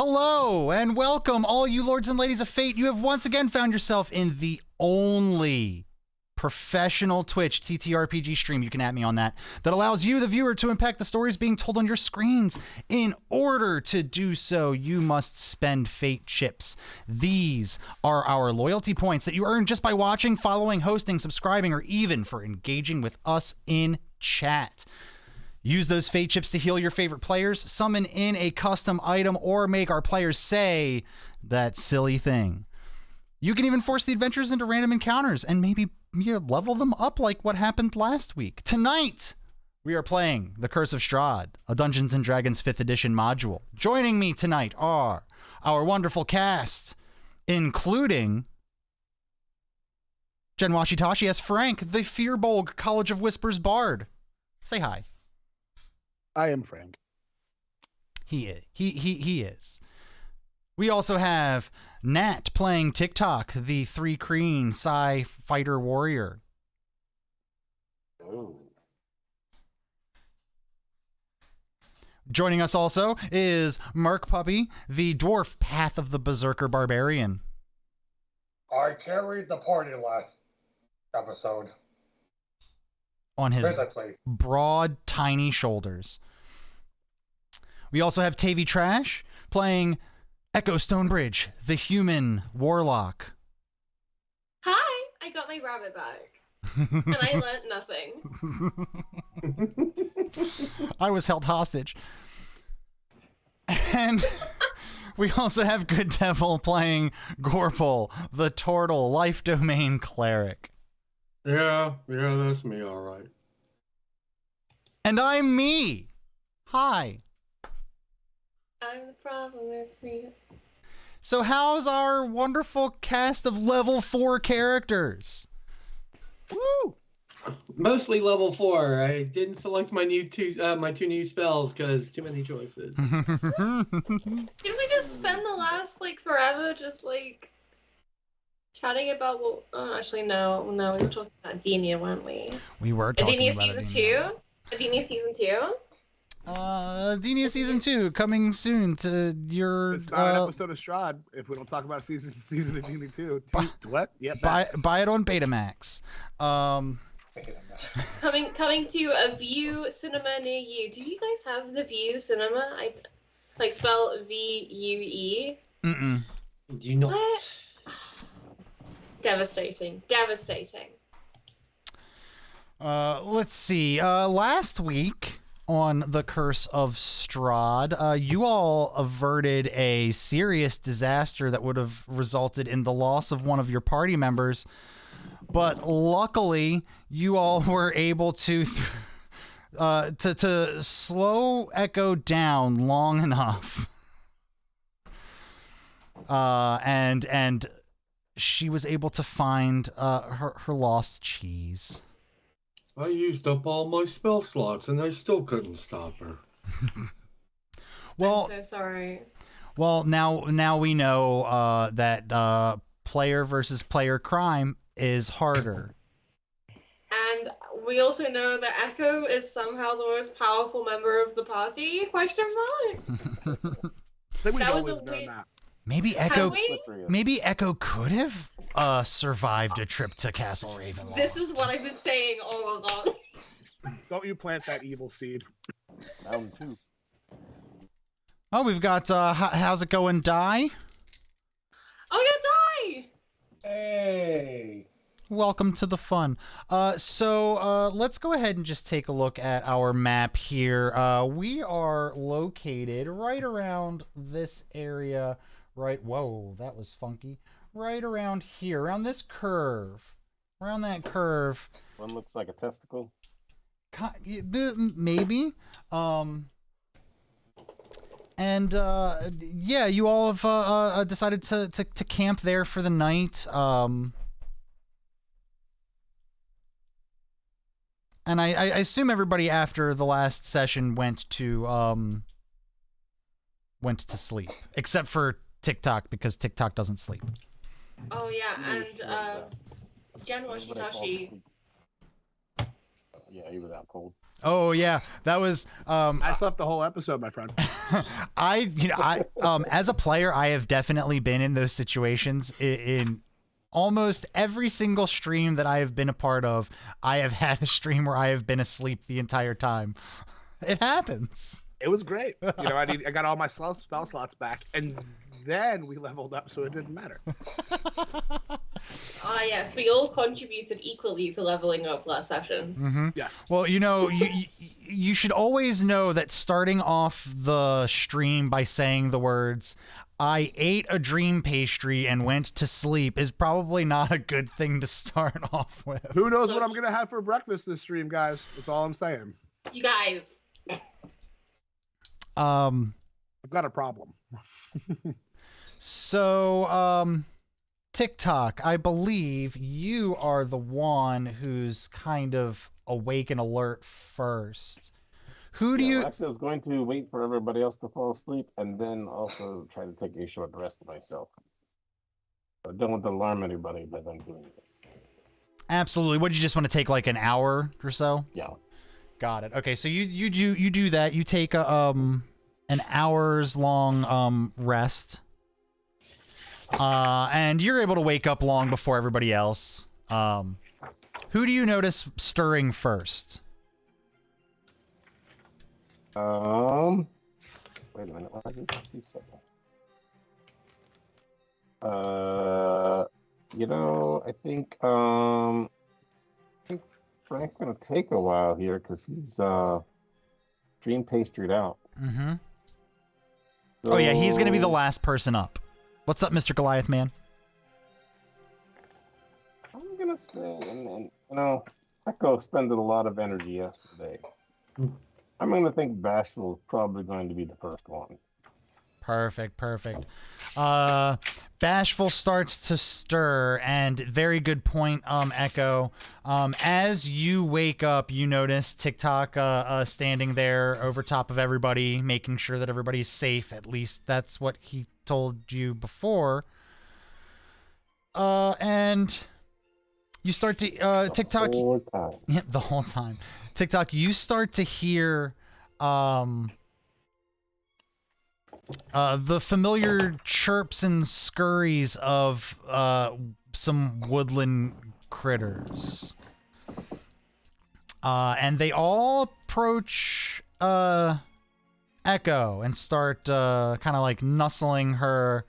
Hello and welcome, all you lords and ladies of fate. You have once again found yourself in the only professional Twitch TTRPG stream, you can at me on that allows you, the viewer, to impact the stories being told on your screens. In order to do so, you must spend fate chips. These are our loyalty points that you earn just by watching, following, hosting, subscribing, or even for engaging with us in chat. Use those fate chips to heal your favorite players, summon in a custom item, or make our players say that silly thing. You can even force the adventures into random encounters and maybe level them up like what happened last week. Tonight, we are playing The Curse of Strahd, a Dungeons & Dragons 5th edition module. Joining me tonight are our wonderful cast, including Jen Washitashi as Frank, the Fearbolg College of Whispers Bard. Say hi. I am Frank. He is. We also have Nat playing TikTok, the 3 Kreen Psi Fighter Warrior. Ooh. Joining us also is Merc Puppy, the Dwarf Path of the Berserker Barbarian. I carried the party last episode. On his Physically. broad, tiny shoulders. We also have Tavy Trash playing Echo Stonebridge, the human warlock. Hi, I got my rabbit back. And I learned nothing. I was held hostage. And we also have Good Devil playing Gorpal, the Turtle Life Domain Cleric. Yeah, that's me, all right. And I'm me. Hi. I'm the problem, it's me. So how's our wonderful cast of level 4 characters? Woo! Mostly level 4. I didn't select my two new spells because too many choices. Didn't we just spend the last, forever just, chatting about what... Oh, actually, no, we were talking about Adenia, weren't we? We were talking Adenia about Season Adenia. 2? Adenia Season 2? Adenia Season 2 coming soon to your... It's not an episode of Strahd if we don't talk about season of Genie 2. What? Yep. Buy it on Betamax. Coming to a View Cinema near you. Do you guys have the View Cinema? Spell V-U-E? Mm-mm. Do you not? What? Devastating. Let's see. Last week on The Curse of Strahd, you all averted a serious disaster that would have resulted in the loss of one of your party members. But luckily, you all were able to slow Echo down long enough. And she was able to find her lost cheese. I used up all my spell slots and I still couldn't stop her. I'm so sorry. Well, now we know that player versus player crime is harder. And we also know that Echo is somehow the most powerful member of the party? Question mark. That That was was always a known weird- that. Maybe Echo could have survived a trip to Castle Ravenloft. This is what I've been saying all along. Don't you plant that evil seed. Round 2. Oh, we've got how's it going, Die? Oh, we got Die! Hey. Welcome to the fun. So let's go ahead and just take a look at our map here. We are located right around this area. Right, whoa, that was funky. Right around here, around this curve. Around that curve. One looks like a testicle. Maybe. And yeah, you all have decided to camp there for the night. And I assume everybody after the last session went to sleep, except for TikTok, because TikTok doesn't sleep. Oh, yeah, and Jen Washitashi Yeah, he was out cold. Oh yeah, that was I slept the whole episode, my friend. I as a player, I have definitely been in those situations in almost every single stream that I have been a part of. I have had a stream where I have been asleep the entire time. It happens. It was great. You know, I got all my spell slots back, and then we leveled up, so it didn't matter. Ah, yes, we all contributed equally to leveling up last session. Mm-hmm. Yes. Well, you know, you should always know that starting off the stream by saying the words, "I ate a dream pastry and went to sleep," is probably not a good thing to start off with. Who knows what I'm gonna have for breakfast this stream, guys? That's all I'm saying. You guys. I've got a problem. So, TikTok, I believe you are the one who's kind of awake and alert first. Who do you... Actually, I was going to wait for everybody else to fall asleep and then also try to take a short rest myself. I don't want to alarm anybody by them doing this. Absolutely. What, did you just want to take like an hour or so? Yeah. Got it. Okay, so you do that. You take an hour's long rest. And you're able to wake up long before everybody else. Who do you notice stirring first? Wait a minute. What did you say? You know, I think Frank's gonna take a while here because he's dream pastryed out. Mm-hmm. So, Oh yeah, he's gonna be the last person up. What's up, Mr. Goliath Man? I'm gonna say, and you know, Echo spended a lot of energy yesterday. I'm gonna think Bashful is probably going to be the first one. Perfect. Bashful starts to stir, and very good point, Echo. As you wake up, you notice TikTok standing there over top of everybody, making sure that everybody's safe. At least that's what he told you before. And you start to TikTok. The whole time. Yeah, the whole time. TikTok, you start to hear the familiar chirps and scurries of some woodland critters. And they all approach Echo and start kind of like nuzzling her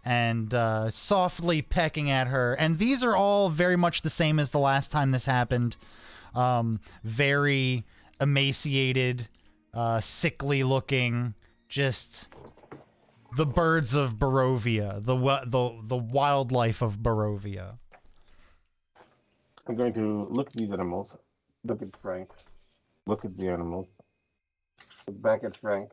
and softly pecking at her. And these are all very much the same as the last time this happened. Very emaciated, sickly looking, just the birds of Barovia, the wildlife of Barovia. I'm going to look at these animals, look at Frank, look at the animals, look back at Frank.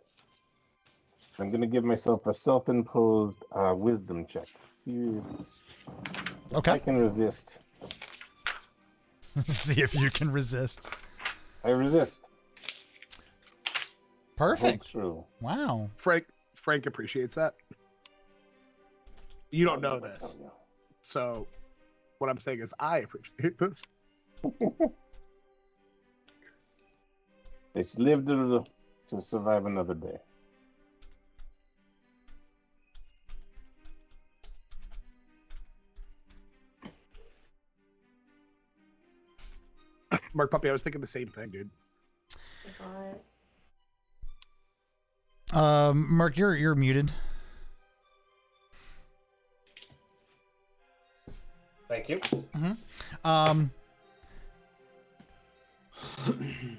I'm going to give myself a self-imposed wisdom check. See if Okay. I can resist. See if you can resist. I resist. Perfect. True. Wow. Frank appreciates that. You don't know this, so what I'm saying is I appreciate this. They should live to survive another day. Mark Puppy, I was thinking the same thing, dude. Mark, you're muted. Thank you.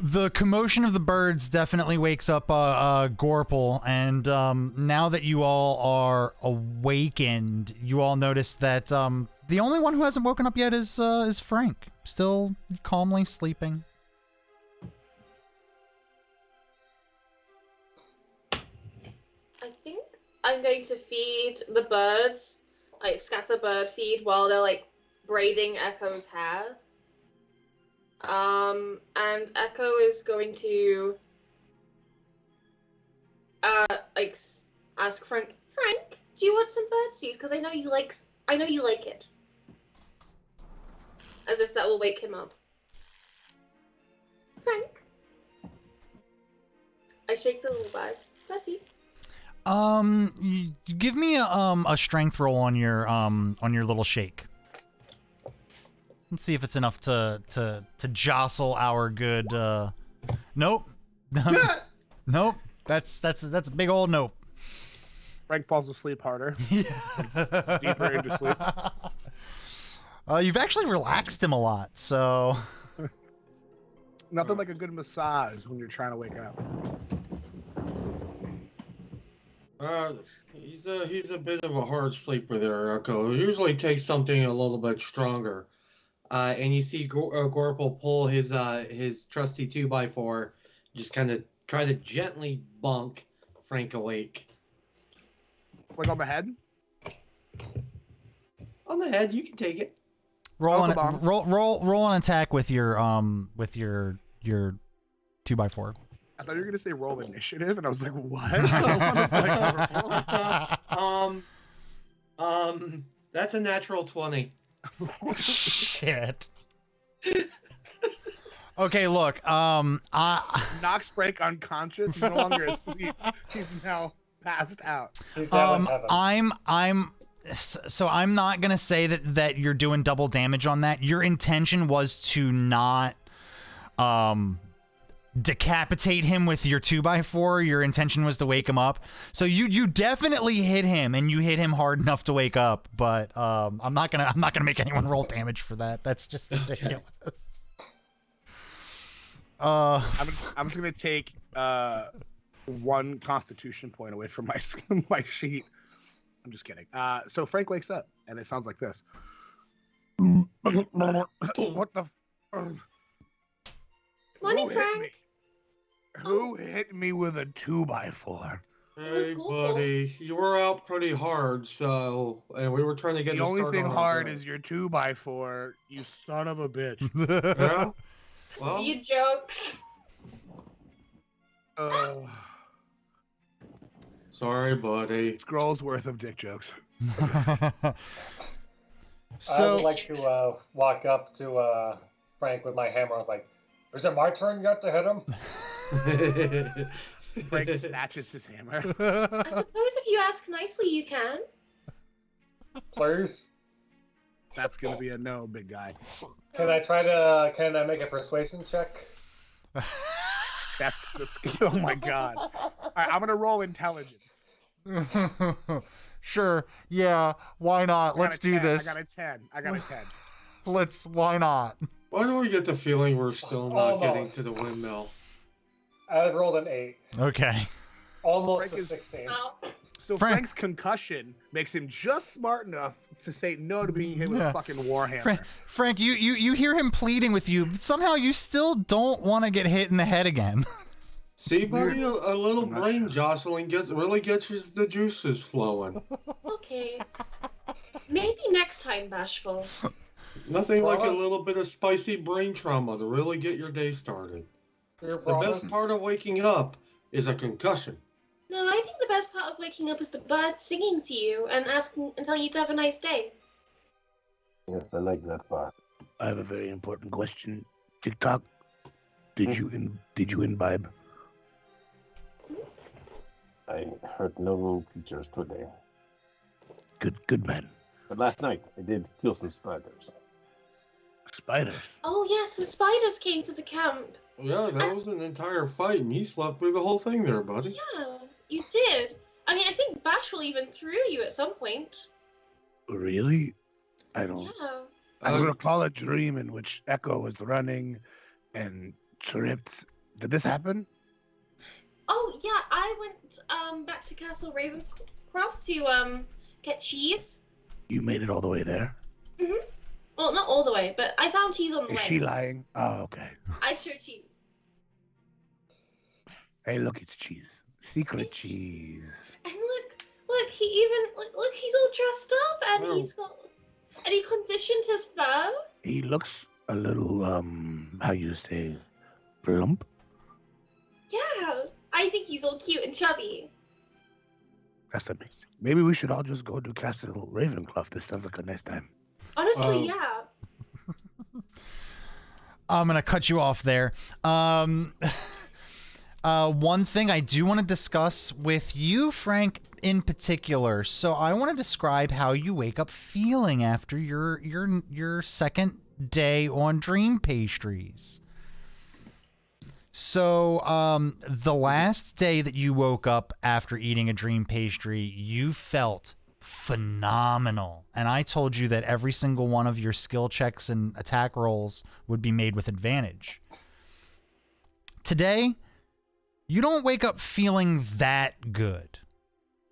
The commotion of the birds definitely wakes up Gorple, and now that you all are awakened, you all notice that the only one who hasn't woken up yet is Frank, still calmly sleeping. I think I'm going to feed the birds, like scatter bird feed while they're like braiding Echo's hair. And Echo is going to like ask Frank, do you want some bird seed? Because I know you like it. As if that will wake him up. Frank. I shake the little bag. Betsy. You give me a strength roll on your little shake. Let's see if it's enough to jostle our good. Nope. Nope. That's a big old nope. Frank falls asleep harder. Yeah. Deeper into sleep. You've actually relaxed him a lot, so. Nothing like a good massage when you're trying to wake up. He's a bit of a hard sleeper there, Echo. It usually takes something a little bit stronger. And you see Gorple pull his trusty 2x4, just kind of try to gently bunk Frank awake. Like on the head? On the head, you can take it. Roll Elbow bomb. roll an attack with your 2x4. I thought you were gonna say roll initiative, and I was like, what? I don't wanna play That's a natural 20. Shit. Okay, look. Knocks Frank unconscious. He's no longer asleep. He's now passed out. I'm not gonna say that you're doing double damage on that. Your intention was to not decapitate him with your 2x4. Your intention was to wake him up. So you definitely hit him, and you hit him hard enough to wake up. But I'm not gonna make anyone roll damage for that. That's just ridiculous. I'm just gonna take one Constitution point away from my sheet. I'm just kidding. So Frank wakes up, and it sounds like this. What the? Morning, Frank. Who hit me with a 2x4? Hey, buddy, you were out pretty hard, and we were trying to get the only start thing on our hard day. is your 2x4. You son of a bitch. Yeah? Well, You jokes. sorry, buddy. Scroll's worth of dick jokes. I So would like to walk up to Frank with my hammer. I was like, "Is it my turn yet to hit him?" Frank snatches his hammer. I suppose if you ask nicely, you can. Please. That's gonna be a no, big guy. Can I make a persuasion check? That's oh my god. All right, I'm gonna roll intelligence. sure, yeah, why not? Let's do 10. this. I got a 10. Why not? Why do we get the feeling we're still not getting Almost. to the windmill? I rolled an 8. Okay. Almost Frank a is- 16. Oh. So Frank- Frank's concussion makes him just smart enough to say no to being hit with Yeah. a fucking warhammer. Frank, you hear him pleading with you, but somehow you still don't want to get hit in the head again. See, buddy, a little I'm not brain sure. jostling really gets the juices flowing. Okay. Maybe next time, Bashful. Nothing like a Promise? little bit of spicy brain trauma to really get your day started. Your The promise? best part of waking up is a concussion. No, I think the best part of waking up is the birds singing to you and asking and telling you to have a nice day. Yes, I like that part. I have a very important question. TikTok, did you imbibe? I heard no creatures today. Good man. But last night, I did kill some spiders. Spiders. Oh yeah, some spiders came to the camp. Yeah, that was an entire fight, and you slept through the whole thing there, buddy. Yeah, you did. I mean, I think Bashful even threw you at some point. Really? I don't. Yeah. I recall a dream in which Echo was running and tripped. Did this happen? Oh yeah, I went back to Castle Ravencroft to get cheese. You made it all the way there? Well, not all the way, but I found cheese on the Is way. she lying? Oh, okay. I showed cheese. Hey, look, it's cheese. Secret cheese. And look, he even look, he's all dressed up and Oh. he conditioned his fur. He looks a little, how you say, plump? Yeah, I think he's all cute and chubby. That's amazing. Maybe we should all just go to Castle Ravencroft. This sounds like a nice time. Honestly, Um, yeah. I'm gonna cut you off there. One thing I do want to discuss with you, Frank, in particular. So I want to describe how you wake up feeling after your second day on Dream Pastries. So, the last day that you woke up after eating a Dream Pastry, you felt phenomenal. And I told you that every single one of your skill checks and attack rolls would be made with advantage. Today, you don't wake up feeling that good.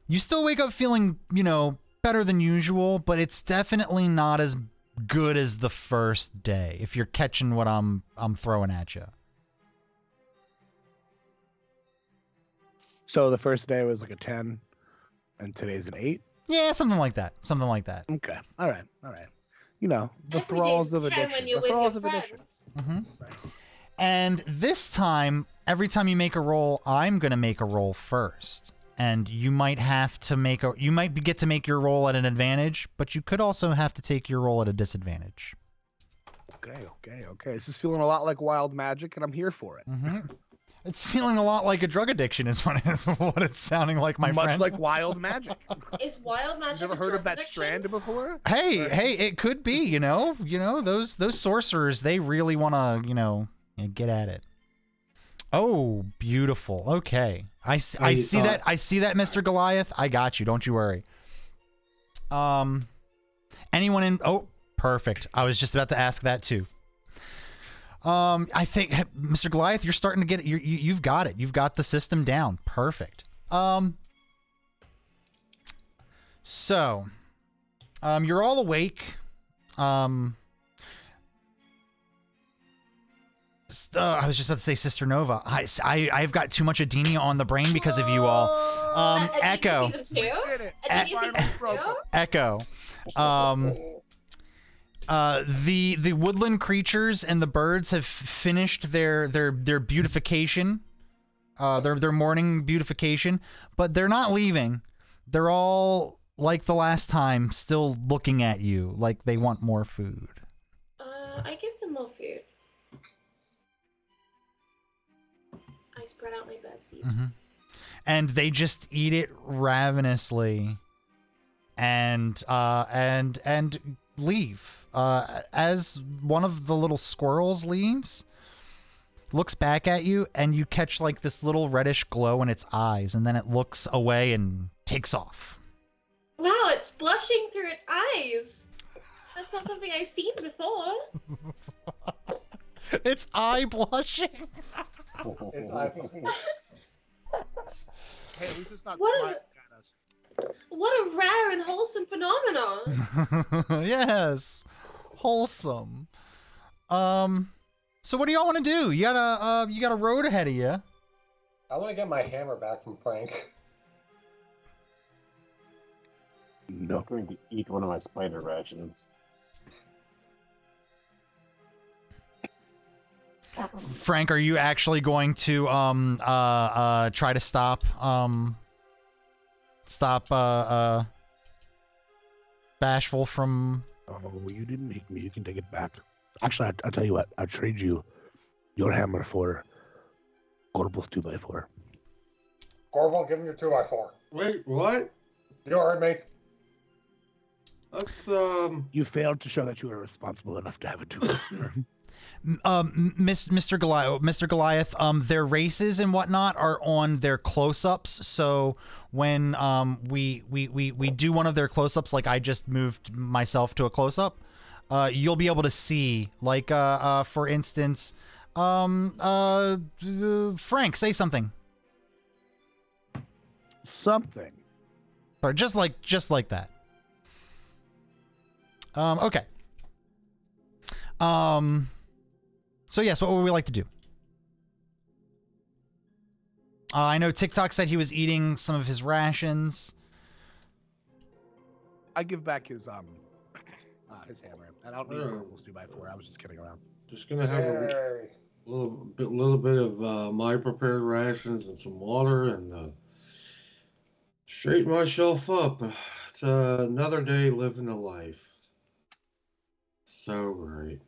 You still wake up feeling, better than usual, but it's definitely not as good as the first day, if you're catching what I'm throwing at you. So the first day was like a 10, and today's an 8. Yeah, something like that. Something like that. Okay. All right. The Every thralls day's of 10 addiction. when you're The with your thralls of addiction. friends. Mm-hmm. And this time, every time you make a roll, I'm gonna make a roll first, and you might have to get to make your roll at an advantage, but you could also have to take your roll at a disadvantage. Okay. This is feeling a lot like wild magic, and I'm here for it. Mm-hmm. It's feeling a lot like a drug addiction is what it's sounding like, my Much friend. like wild magic. Is wild magic You ever a heard of drug that addiction? Strahd before? Hey, it could be, those sorcerers, they really want to, get at it. Oh, beautiful. Okay. I see that, Mr. Goliath. I got you. Don't you worry. Anyone in? Oh, perfect. I was just about to ask that too. I think, Mr. Goliath, you're starting to get it. You've got it. You've got the system down. Perfect. So, you're all awake. I was just about to say Sister Nova. I've got too much Adenia on the brain because of you all. Echo. Echo. The woodland creatures and the birds have finished their beautification, their morning beautification, but they're not leaving. They're all like the last time, still looking at you like they want more food. I give them more food. I spread out my birdseed. Mm-hmm. And they just eat it ravenously, and leave. As one of the little squirrels leaves, looks back at you, and you catch like this little reddish glow in its eyes, and then it looks away and takes off. Wow, it's blushing through its eyes. That's not something I've seen before. It's eye blushing. Hey, at least it's not What smiling at us. What a rare and wholesome phenomenon. Yes, wholesome. So what do y'all want to do? You got a road ahead of you. I want to get my hammer back from Frank. I'm going to eat one of my spider rations. Frank, are you actually going to try to stop Bashful from? Oh, you didn't make me. You can take it back. Actually, I'll tell you what. I'll trade you your hammer for Gorbel's 2x4. Gorbel, give him your 2x4. Wait, what? You heard me. That's You failed to show that you were responsible enough to have a 2x4. Mr. Goliath, their races and whatnot are on their close-ups. So when we do one of their close-ups, like I just moved myself to a close-up, you'll be able to see, like for instance, Frank, say something. Something. Or just like that. Okay. So yes, what would we like to do? I know TikTok said he was eating some of his rations. I give back his hammer. I don't need Gorbel's 2x4. I was just kidding around. just gonna have a little bit of my prepared rations and some water and straighten myself up. It's another day living a life. So great.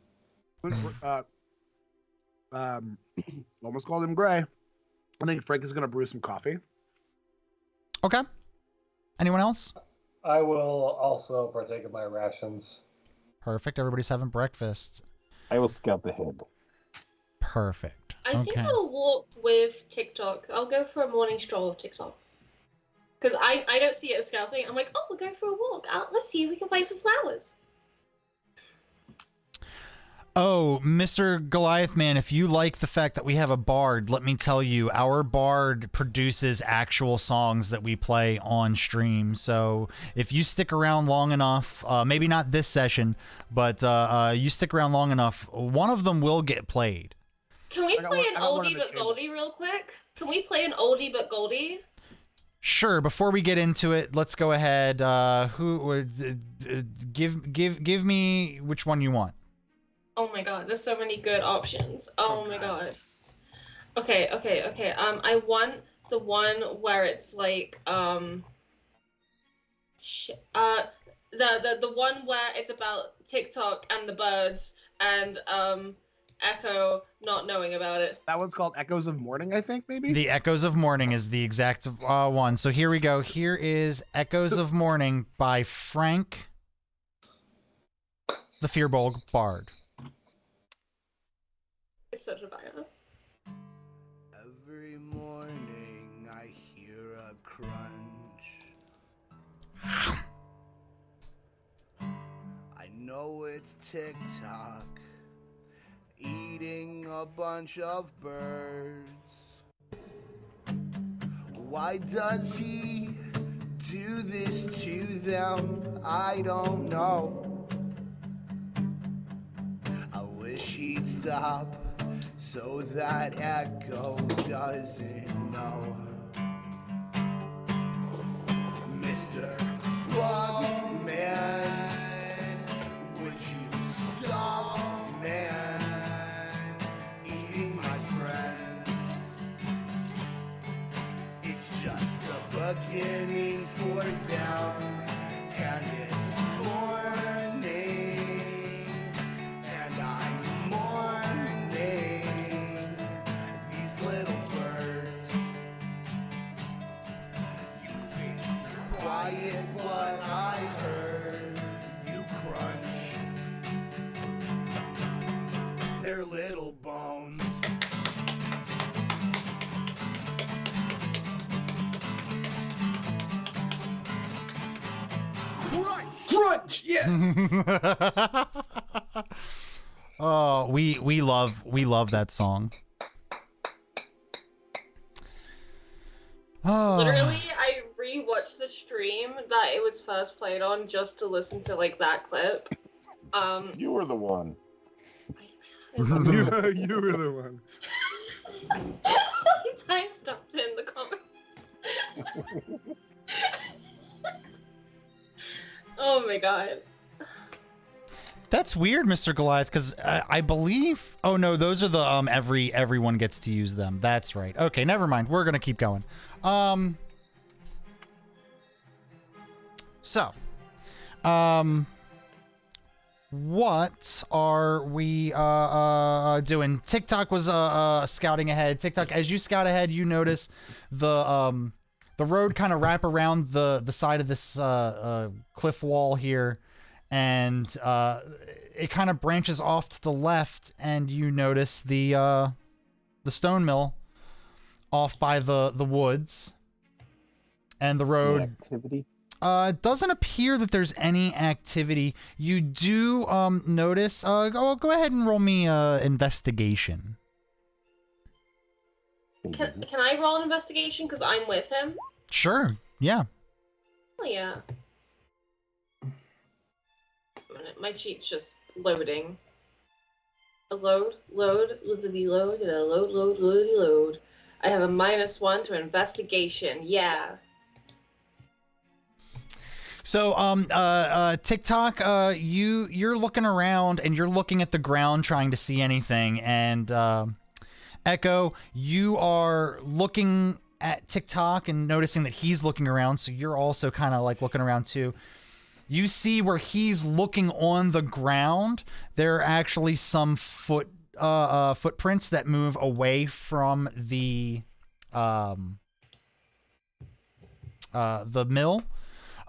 Almost called him Gray. I think Frank is going to brew some coffee. Okay. Anyone else? I will also partake of my rations. Perfect. Everybody's having breakfast. I will scout the head. Perfect. I think I'll walk with TikTok. I'll go for a morning stroll with TikTok. Because I don't see it as scouting. I'm like, oh, we're going for a walk. Let's see if we can find some flowers. Oh, Mr. Goliath Man, if you like the fact that we have a bard, let me tell you, our bard produces actual songs that we play on stream. So if you stick around long enough, maybe not this session, but you stick around long enough, one of them will get played. Can we play an oldie but goldie real quick? Can we play an oldie but goldie? Sure. Before we get into it, let's go ahead. Who would give me which one you want? Oh my god, there's so many good options. Oh my god. Okay. I want the one where it's like the one where it's about TikTok and the birds and Echo not knowing about it. That one's called Echoes of Morning, I think, maybe? The Echoes of Morning is the exact one. So here we go. Here is Echoes of Morning by Frank, the Fearbolg Bard. It's such a banger. Every morning I hear a crunch. I know it's TikTok eating a bunch of birds. Why does he do this to them? I don't know. I wish he'd stop so that Echo doesn't know. Mr. Bugman, would you stop, man, eating my friends? It's just the beginning for them, and it's morning, and I'm mourning these little birds. You think you're quiet, but I heard you crunch their little bones. Crunch! Yeah! Oh, we love that song. Oh. Literally, I rewatched the stream that it was first played on just to listen to like that clip. You were the one. you were the one. Time stopped in the comments. Oh my god. That's weird, Mr. Goliath, because I believe. Oh no, those are the everyone gets to use them. That's right. Okay, never mind. We're gonna keep going. What are we doing? TikTok was scouting ahead. TikTok, as you scout ahead, you notice the road kind of wrap around the side of this cliff wall here, and it kind of branches off to the left, and you notice the stone mill off by the woods, and the road. Activity. Doesn't appear that there's any activity. You do notice. Go ahead and roll me investigation. Can I roll an investigation because I'm with him? Sure. Yeah. Oh yeah. A minute, my sheet's just loading. Load, load, load. I have a -1 to investigation. Yeah. So, TikTok, you're looking around and you're looking at the ground trying to see anything, and Echo, you are looking at TikTok and noticing that he's looking around, so you're also kind of like looking around too. You see where he's looking on the ground, there are actually some footprints that move away from the mill.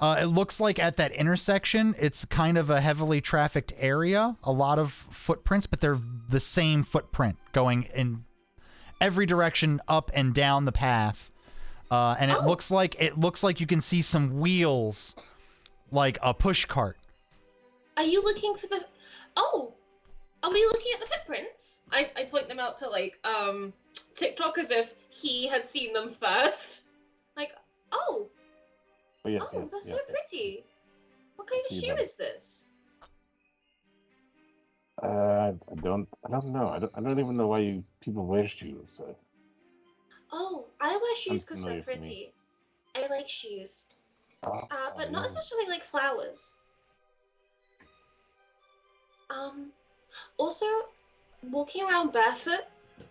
It looks like at that intersection, it's kind of a heavily trafficked area. A lot of footprints, but they're the same footprint going in every direction up and down the path. And it looks like you can see some wheels, like a push cart. Are you looking for the? Oh, are we looking at the footprints? I point them out to like TikTok as if he had seen them first. Like, oh, Yes, that's so pretty. What kind of shoe is this? I don't know. I don't even know why people wear shoes. So. Oh, I wear shoes because they're Unfamiliar for me. pretty. I like shoes, but not yeah. as much as I like flowers. Also, walking around barefoot,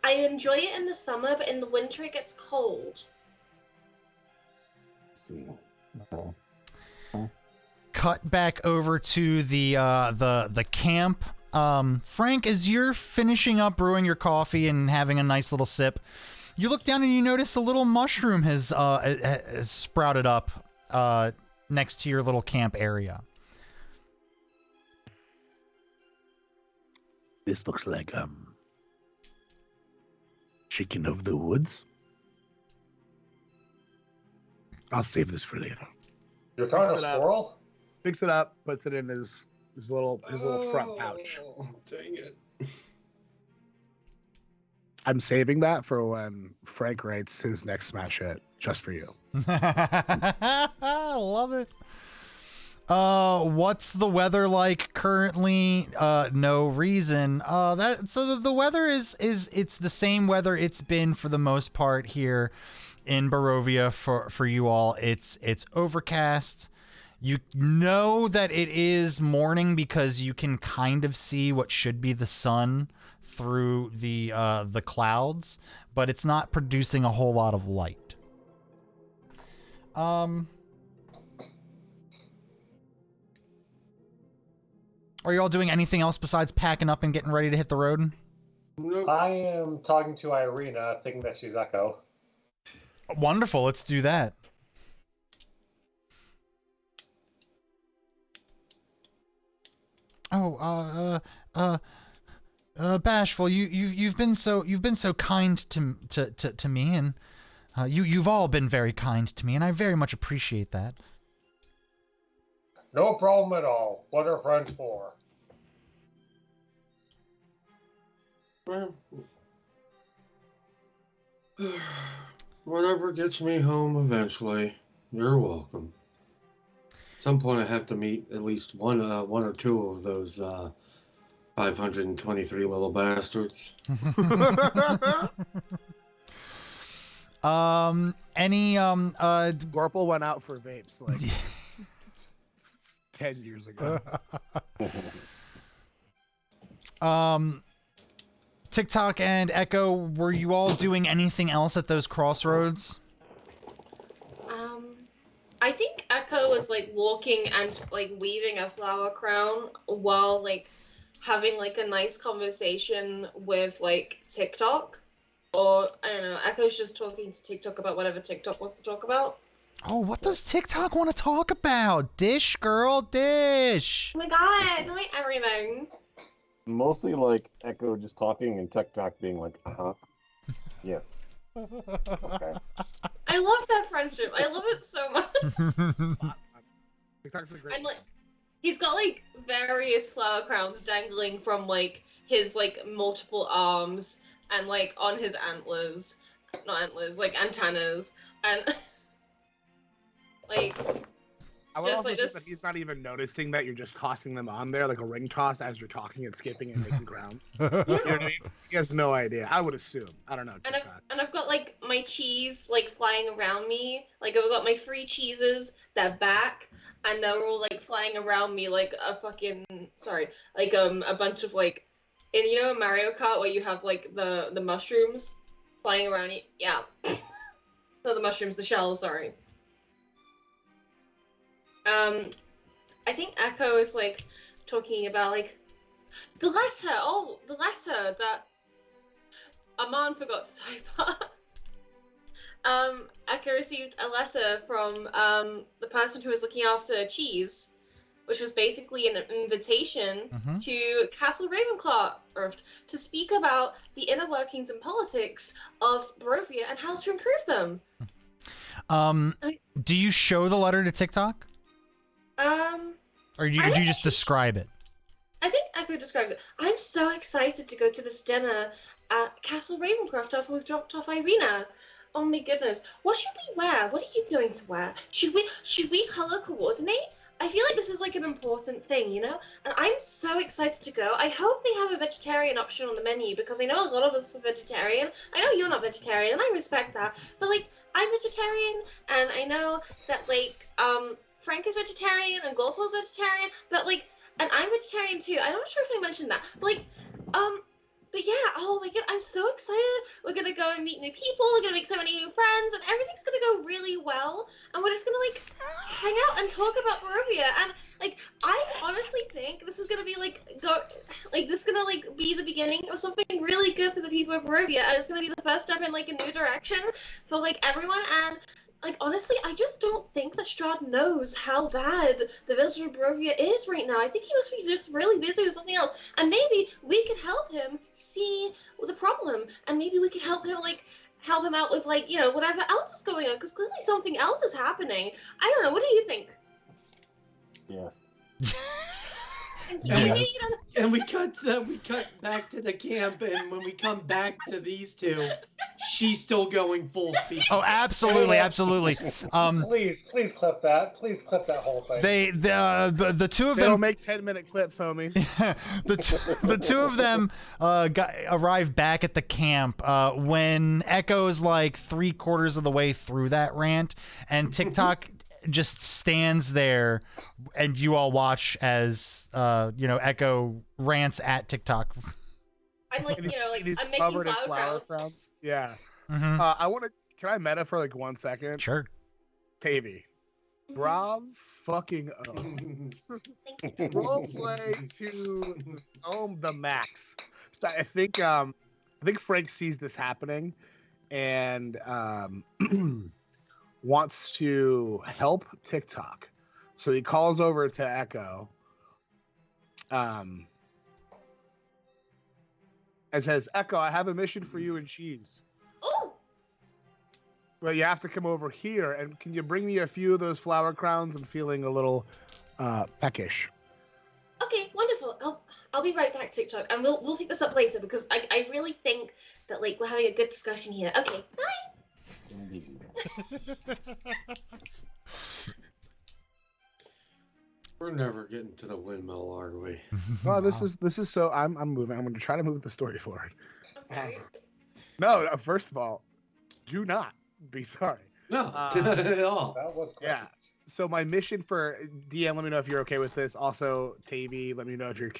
I enjoy it in the summer, but in the winter it gets cold. Let's see. Okay. Cut back over to the camp. Frank, as you're finishing up brewing your coffee and having a nice little sip, you look down and you notice a little mushroom has sprouted up next to your little camp area. This looks like chicken of the woods. I'll save this for later. You're throwing a Mix it up. squirrel? Picks it up, puts it in his little front pouch. Oh, dang it. I'm saving that for when Frank writes his next smash hit, just for you. Love it. What's the weather like currently? No reason. So the weather is it's the same weather it's been for the most part here in Barovia for you all. It's overcast. You know that it is morning because you can kind of see what should be the sun through the clouds, but it's not producing a whole lot of light. Are you all doing anything else besides packing up and getting ready to hit the road? Nope. I am talking to Irina, thinking that she's Echo. Wonderful. Let's do that. Oh, Bashful, you've been so kind to me, and you've all been very kind to me, and I very much appreciate that. No problem at all. What are friends for? Well, whatever gets me home eventually. You're welcome. At some point, I have to meet at least one or two of those 523 little bastards. Gorple went out for vapes like 10 years ago. TikTok and Echo, were you all doing anything else at those crossroads? I think Echo was like walking and like weaving a flower crown while like having like a nice conversation with like TikTok. Or I don't know, Echo's just talking to TikTok about whatever TikTok wants to talk about. Oh, what does TikTok want to talk about? Dish, girl, dish. Oh my god, not everything. Mostly like Echo just talking and TikTok being like, yes. Okay. I love that friendship. I love it so much. TikTok's a great And like, he's got like various flower crowns dangling from like his like multiple arms and like on his antlers, not antlers, like antennas, and like I would just also like say this. that he's not even noticing that you're just tossing them on there like a ring toss as you're talking and skipping and making grounds. You know what I mean? He has no idea. I would assume. I don't know. And I've got like my cheese like flying around me. Like I've got my free cheeses that back, and they're all like flying around me like a fucking like a bunch of like, in you know Mario Kart where you have like the mushrooms flying around you. Yeah, not the mushrooms, the shells. Sorry. I think Echo is like talking about like The letter. Oh, the letter that Aman forgot to type up. Echo received a letter from the person who was looking after Cheese, which was basically an invitation to Castle Ravenclaw to speak about the inner workings and politics of Barovia and how to improve them. Do you show the letter to TikTok? Or do you just describe it? I think Echo describes it. I'm so excited to go to this dinner at Castle Ravencroft after we've dropped off Irina. Oh my goodness. What should we wear? What are you going to wear? Should we color coordinate? I feel like this is like an important thing, you know? And I'm so excited to go. I hope they have a vegetarian option on the menu because I know a lot of us are vegetarian. I know you're not vegetarian, and I respect that. But like, I'm vegetarian, and I know that like, Frank is vegetarian and Glorpo's vegetarian, but like, and I'm vegetarian too. I'm not sure if I mentioned that. But like, but yeah, oh my god, I'm so excited. We're gonna go and meet new people, we're gonna make so many new friends, and everything's gonna go really well. And we're just gonna like hang out and talk about Barovia. And like, I honestly think this is gonna be this is gonna like be the beginning of something really good for the people of Barovia, and it's gonna be the first step in like a new direction for like everyone. And like, honestly, I just don't think that Strahd knows how bad the village of Barovia is right now. I think he must be just really busy with something else. And maybe we could help him see the problem. And maybe we could help him out with, like, you know, whatever else is going on. Because clearly something else is happening. I don't know. What do you think? Yes. And we cut back to the camp, and when we come back to these two, she's still going full speed. Oh, absolutely. Please clip that. Please clip that whole thing. The two of them don't make 10-minute clips, homie. the two of them arrive back at the camp when Echo's like 3/4 of the way through that rant, and TikTok just stands there, and you all watch as Echo rants at TikTok. I'm like, you know, like, I'm making covered in flower crowns. crowns. Yeah. Mm-hmm. Can I meta for like 1 second? Sure. Tavy. Brav fucking role play to the max. So I think Frank sees this happening and wants to help TikTok. So he calls over to Echo and says, Echo, I have a mission for you and Cheese. Oh! Well, you have to come over here, and can you bring me a few of those flower crowns? I'm feeling a little peckish. Okay, wonderful. I'll be right back, TikTok, and we'll pick this up later because I really think that like we're having a good discussion here. Okay, bye. Indeed. We're never getting to the windmill, are we? Well, this is so I'm moving. I'm going to try to move the story forward. I'm sorry. No, first of all, do not be sorry. No, not at all. That was great. Yeah. So my mission for DM, let me know if you're okay with this. Also, Tavy, let me know if you're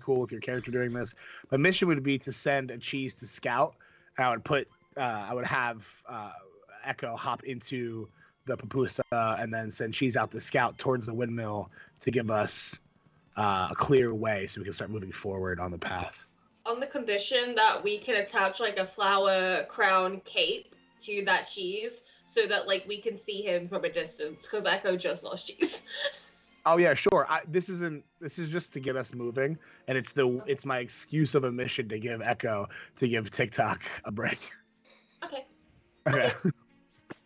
cool with your character doing this. My mission would be to send a Cheese to scout. I would have Echo hop into the Papusa and then send Cheese out to scout towards the windmill to give us a clear way so we can start moving forward on the path. On the condition that we can attach like a flower crown cape to that Cheese so that like we can see him from a distance because Echo just lost Cheese. Oh yeah, sure. This is just to get us moving, and it's my excuse of a mission to give TikTok a break. Okay. Okay.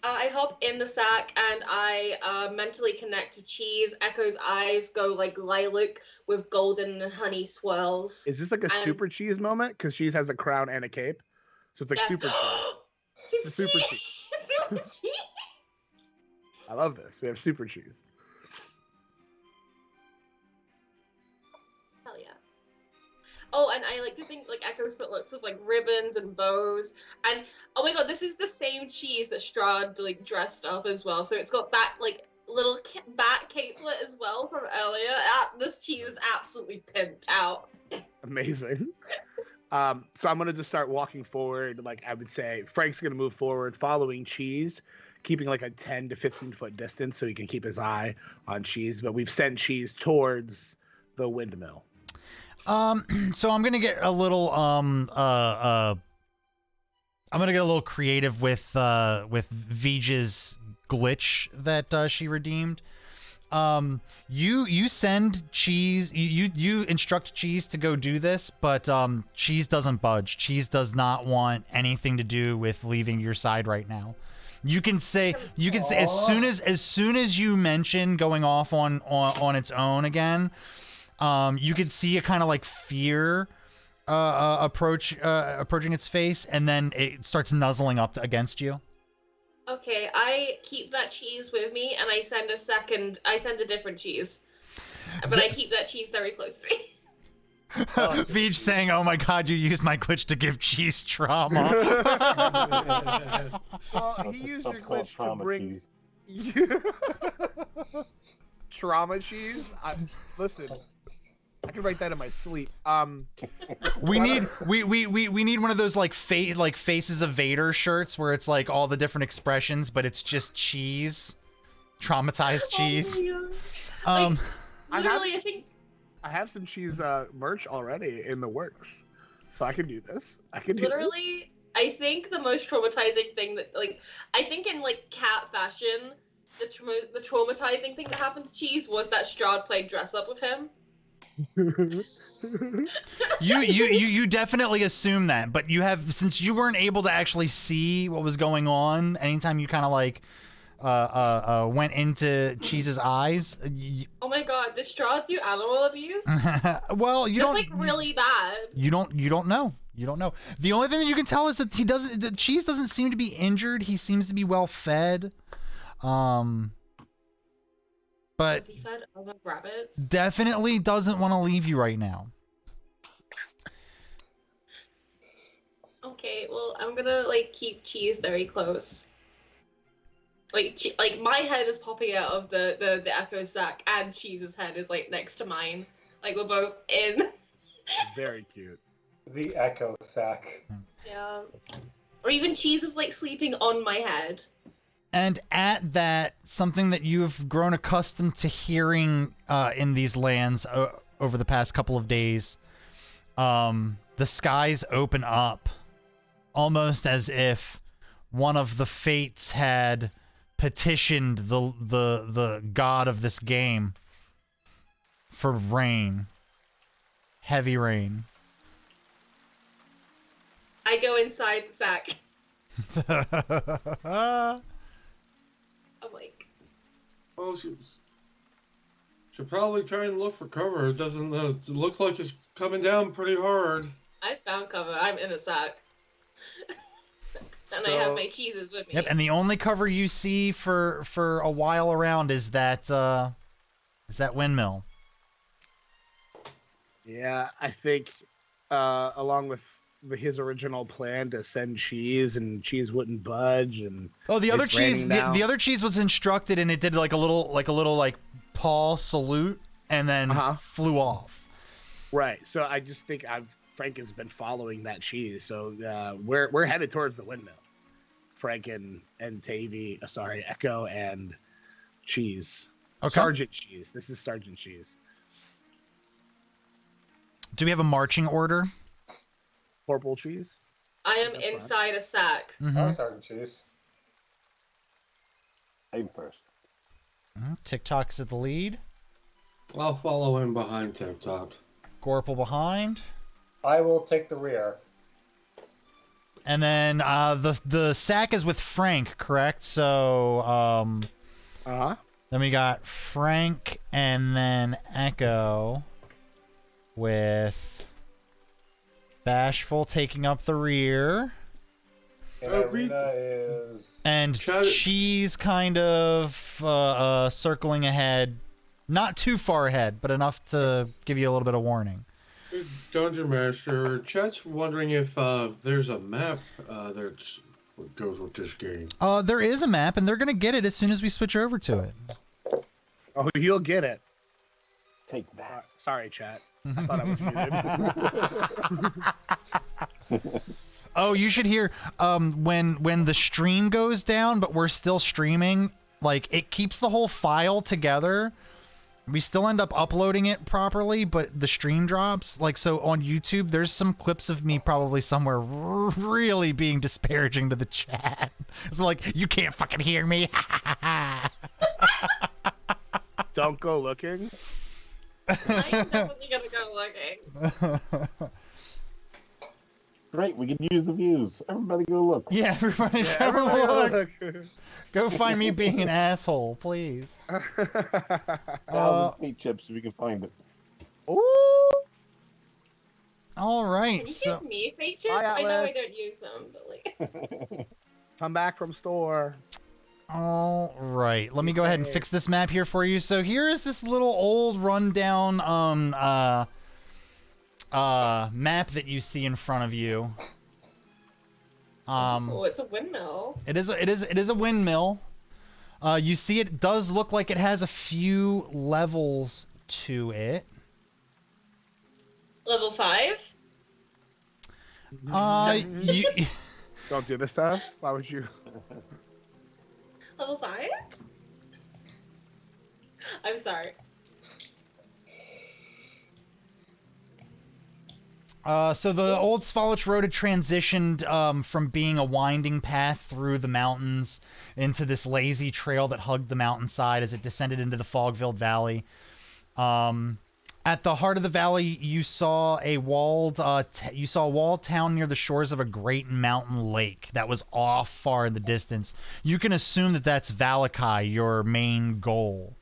I hop in the sack and I mentally connect to Cheese. Echo's eyes go like lilac with golden and honey swirls. Is this like a super Cheese moment? Because Cheese has a crown and a cape, so it's like Yes. super Cheese. It's a super Cheese. Super Cheese. I love this. We have super Cheese. Hell yeah. Oh, and I like to think like Echo's put lots of like ribbons and bows, and oh my god, this is the same Cheese that Strahd like dressed up as well. So it's got that like little bat capelet as well from earlier. This Cheese is absolutely pimped out. Amazing. So I'm gonna just start walking forward. Like I would say, Frank's gonna move forward, following Cheese, keeping like a 10 to 15 foot distance so he can keep his eye on Cheese. But we've sent Cheese towards the windmill. So I'm gonna get a little I'm gonna get a little creative with Vij's glitch that she redeemed. You send Cheese, you instruct Cheese to go do this, but Cheese doesn't budge. Cheese does not want anything to do with leaving your side right now. You can say as soon as you mention going off on its own again, you could see a kind of like fear approaching its face, and then it starts nuzzling up against you. Okay, I keep that cheese with me, and I send a different cheese. But I keep that cheese very close to me. Vij saying, "Oh my God, you used my glitch to give Cheese trauma." Well, he used your glitch to Trauma bring cheese. trauma cheese. Listen, I can write that in my sleep. We need one of those like Faces of Vader shirts where it's like all the different expressions, but it's just cheese, traumatized cheese. Oh I have some cheese merch already in the works, so I can do this. I can do literally, I think the most traumatizing thing that, like, I think in like cat fashion, the traumatizing thing that happened to Cheese was that Strahd played dress up with him. You definitely assume that, but you have, since you weren't able to actually see what was going on anytime you kind of like went into Cheese's eyes. Oh my God, did Strahd do animal abuse? Well, you That's don't like really bad. You don't know. You don't know. The only thing that you can tell is that the Cheese doesn't seem to be injured. He seems to be well fed. But Is he fed other rabbits? definitely doesn't want to leave you right now. Okay, well, I'm gonna like keep Cheese very close. Like my head is popping out of the Echo sack, and Cheese's head is like next to mine. Like we're both in. Very cute. The Echo sack. Yeah. Or even Cheese is like sleeping on my head. And at that, something that you've grown accustomed to hearing in these lands over the past couple of days, the skies open up, almost as if one of the fates had petitioned the god of this game for rain, heavy rain. I go inside the sack. I'm like, Well, should probably try and look for cover. It looks like it's coming down pretty hard. I found cover. I'm in a sack. And I have my cheeses with me. Yep, and the only cover you see for a while around is that windmill. Yeah, I think along with his original plan to send Cheese, and Cheese wouldn't budge, and the other it's cheese raining now. the other cheese was instructed, and it did like a little paw salute and then flew off. Right. So I just think Frank has been following that Cheese. So we're headed towards the windmill. Frank and Tavy, Echo and Cheese. Okay. Sergeant Cheese. This is Sergeant Cheese. Do we have a marching order? Corporal Cheese. I am inside a sack. I'm Sergeant Cheese. I'm first. TikTok's at the lead. I'll follow in behind TikTok. Gorple behind. I will take the rear. And then the sack is with Frank, correct? So then we got Frank and then Echo with Bashful taking up the rear. And Irina is... And Cheese kind of circling ahead. Not too far ahead, but enough to give you a little bit of warning. Dungeon Master, Chet's wondering if there's a map that goes with this game. There is a map, and they're going to get it as soon as we switch over to it. Oh, you'll get it. Take that. Sorry, chat. I thought I was muted. Oh, you should hear when the stream goes down, but we're still streaming, like it keeps the whole file together, We still end up uploading it properly, but the stream drops. Like, so on YouTube, there's some clips of me probably somewhere really being disparaging to the chat. It's like, you can't fucking hear me. Don't go looking. I'm definitely gonna go looking. Great, we can use the views. Everybody go look. Yeah, everybody Yeah, go everybody look. look. Go find me being an asshole, please. 1,000 meat chips so we can find it. Ooh. All right, Can you so give me fake chips? Hi, I know I Atlas. don't use them, but like. Come back from store. all right, let me go ahead and fix this map here for you. So here is this little old rundown map that you see in front of you. Oh, it's a windmill. It is a windmill. You see, it does look like it has a few levels to it. Level 5? You, Don't do this to us. Why would you? Level 5? I'm sorry. so the old Svalich Road had transitioned from being a winding path through the mountains into this lazy trail that hugged the mountainside as it descended into the fog-filled valley. At the heart of the valley, you saw a walled town near the shores of a great mountain lake that was off far in the distance. You can assume that that's Valakai, your main goal.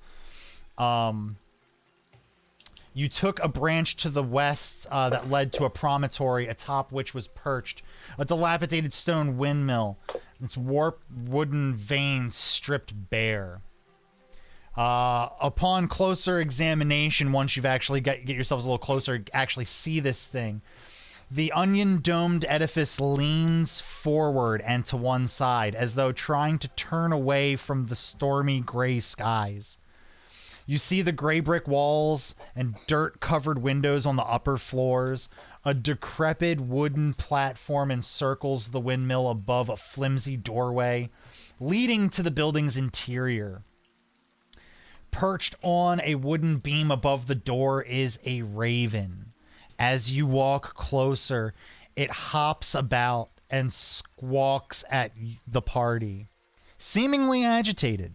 You took a branch to the west that led to a promontory atop which was perched a dilapidated stone windmill, its warped wooden vanes stripped bare. Upon closer examination, once you've actually get yourselves a little closer, actually see this thing, the onion-domed edifice leans forward and to one side as though trying to turn away from the stormy gray skies. You see the gray brick walls and dirt-covered windows on the upper floors. A decrepit wooden platform encircles the windmill above a flimsy doorway, leading to the building's interior. Perched on a wooden beam above the door is a raven. As you walk closer, it hops about and squawks at the party, seemingly agitated.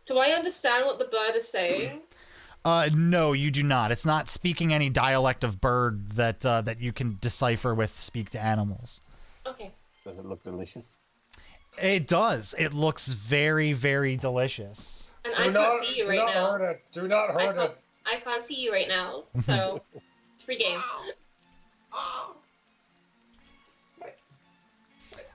Do I understand what the bird is saying? No, you do not. It's not speaking any dialect of bird that you can decipher with speak to animals. Okay. Does it look delicious? It does. It looks very, very delicious. And I can't see you right now. Do not hurt it. I can't see you right now, so it's free game.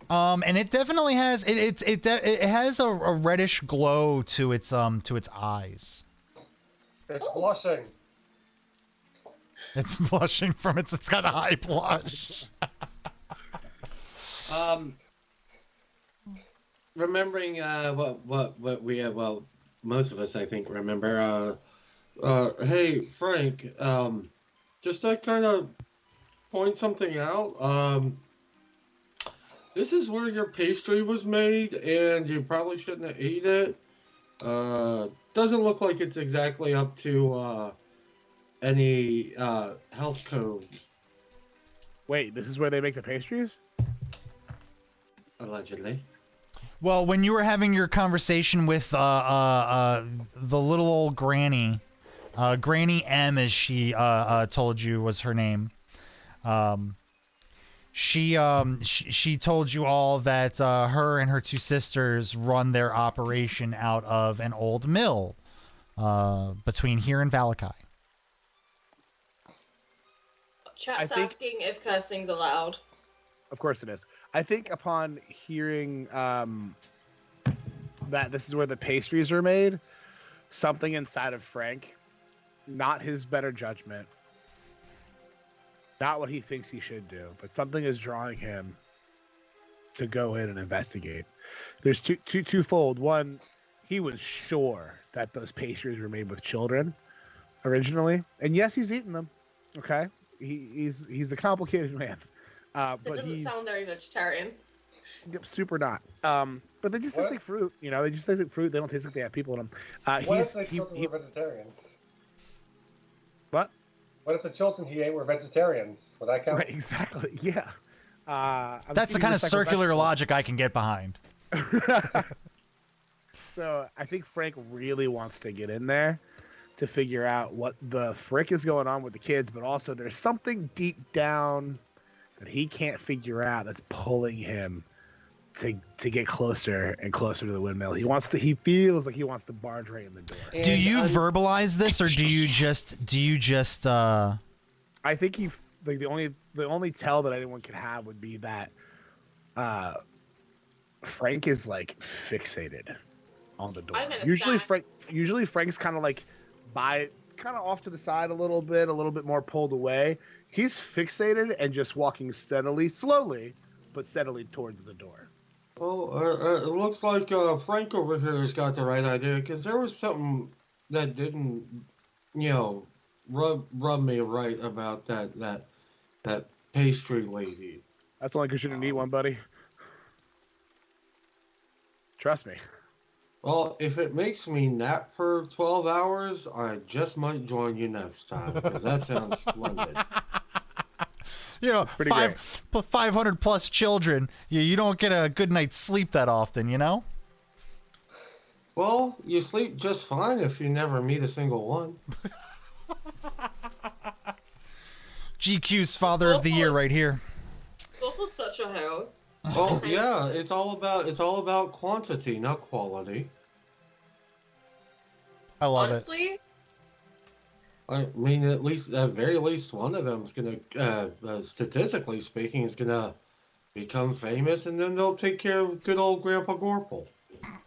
And it definitely has it has a reddish glow to its eyes. It's blushing. It's blushing from it's got a high blush. Remembering what we have, well, most of us I think remember. Hey Frank, just to kind of point something out. This is where your pastry was made, and you probably shouldn't have ate it. Doesn't look like it's exactly up to any health code. Wait, this is where they make the pastries? Allegedly. Well, when you were having your conversation with the little old granny, Granny M, as she told you was her name, she told you all that her and her two sisters run their operation out of an old mill between here and Valakai. Chat's asking if cursing's allowed. Of course it is. I think upon hearing that this is where the pastries are made, something inside of Frank, not his better judgment, not what he thinks he should do, but something is drawing him to go in and investigate. There's twofold. One, he was sure that those pastries were made with children originally, and yes, he's eaten them. Okay, he's a complicated man. That But doesn't sound very vegetarian. Yep, super not. But they just taste like fruit. You know, they just taste like fruit. They don't taste like they have people in them. What if the children were vegetarians? What? What if the children he ate were vegetarians? Would that count? Right, exactly. Yeah. That's the kind of circular logic I can get behind. So I think Frank really wants to get in there to figure out what the frick is going on with the kids, but also there's something deep down that he can't figure out that's pulling him to get closer and closer to the windmill. He feels like he wants to barge right in the door. Do you verbalize this, or do you just I think the only tell that anyone could have would be that Frank is like fixated on the door. Usually Frank's kind of like off to the side a little bit more pulled away. He's fixated and just walking slowly, but steadily towards the door. Well, it looks like Frank over here has got the right idea, because there was something that didn't, rub me right about that pastry lady. That's only because you didn't eat one, buddy. Trust me. Well, if it makes me nap for 12 hours, I just might join you next time, because that sounds splendid. 500 plus children. You don't get a good night's sleep that often, you know? Well, you sleep just fine if you never meet a single one. GQ's father of the year right here. Goofle's such a hoe. Oh yeah, it's all about quantity, not quality. I love Honestly, I mean, at very least, one of them is gonna, statistically speaking, is gonna become famous, and then they'll take care of good old Grandpa Gorple.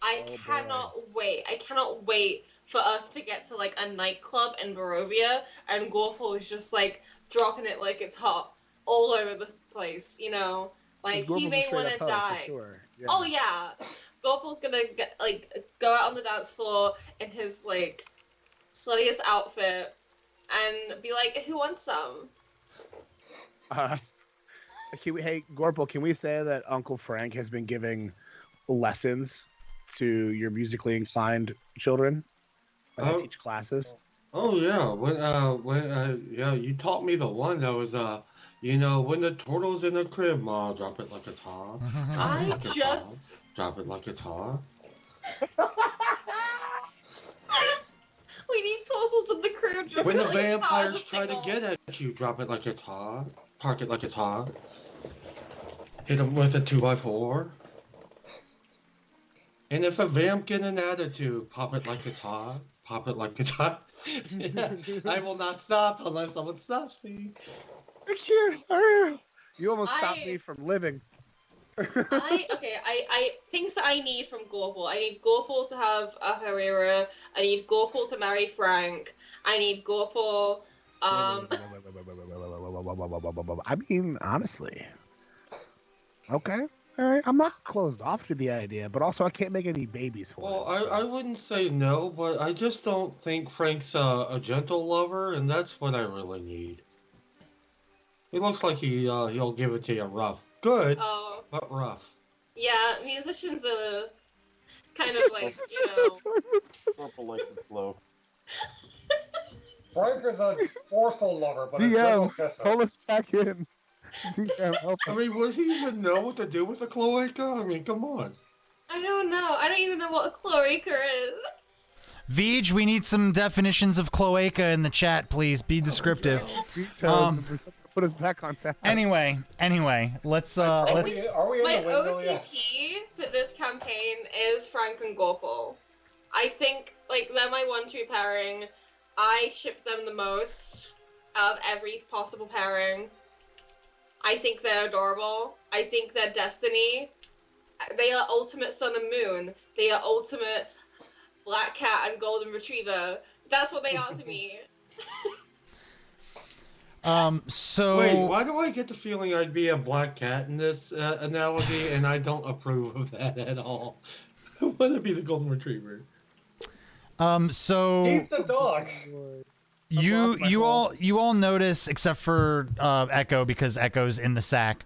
I cannot wait. I cannot wait for us to get to like a nightclub in Barovia, and Gorple is just like dropping it like it's hot all over the place. You know, like he may want to die. Sure. Yeah. Oh yeah, Gorple's gonna go out on the dance floor in his like sluttiest outfit and be like, "Who wants some?" Hey, Gorple, can we say that Uncle Frank has been giving lessons to your musically inclined children? I teach classes. Oh yeah, when you taught me the one that was when the turtle's in the crib, Ma, drop it like a top. Drop it like a top. We need torsos in the crib. When the vampires try to get at you, drop it like it's hot. Park it like it's hot. Hit them with a 2x4. And if a vamp get an attitude, pop it like it's hot. Pop it like it's hot. I will not stop unless someone stops me. I can't. You almost stopped me from living. I things that I need from Gorple. I need Gorple to have a Herrera. I need Gorple to marry Frank. I need Gorple. I mean, honestly. Okay. All right. I'm not closed off to the idea, but also I can't make any babies for Well, it. So. I wouldn't say no, but I just don't think Frank's a gentle lover, and that's what I really need. He looks like he'll give it to you rough. Good, but rough. Yeah, musicians are kind of like, Purple likes it slow. Frank is a forceful lover, but DM, a kisser. pull us back in. DM, help I mean, would he even know what to do with a cloaca? I mean, come on. I don't know. I don't even know what a cloaca is. Vij, we need some definitions of cloaca in the chat, please. Be descriptive. Put us back on task. Anyway, let's Are we in My the window yet? OTP for this campaign is Frank and Gorple. I think like they're my 1-2 pairing. I ship them the most of every possible pairing. I think they're adorable. I think they're destiny. They are ultimate sun and moon. They are ultimate black cat and golden retriever. That's what they are to me. So Wait, why do I get the feeling I'd be a black cat in this analogy, and I don't approve of that at all? I want to be the golden retriever. so He's the dog. you all notice, except for Echo, because Echo's in the sack.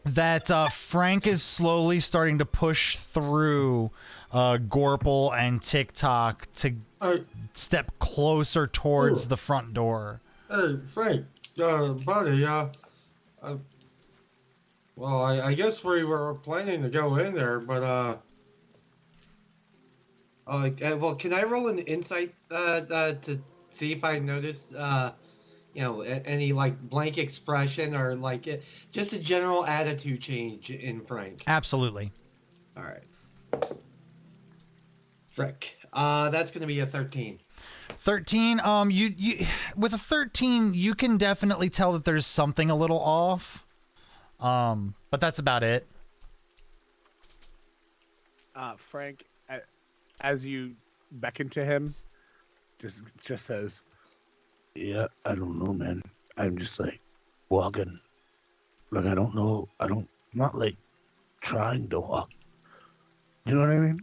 that Frank is slowly starting to push through Gorple and TikTok to step closer towards the front door. Hey, Frank, buddy, well, I guess we were planning to go in there, but, well, can I roll an insight, to see if I noticed, any, like, blank expression or, like, just a general attitude change in Frank? Absolutely. All right. Frank, that's going to be a 13. 13, you with a 13, you can definitely tell that there's something a little off. But that's about it. Frank, as you beckon to him, just says, "Yeah, I don't know, man. I'm just like walking. Like I don't know. Not like trying to walk. You know what I mean?"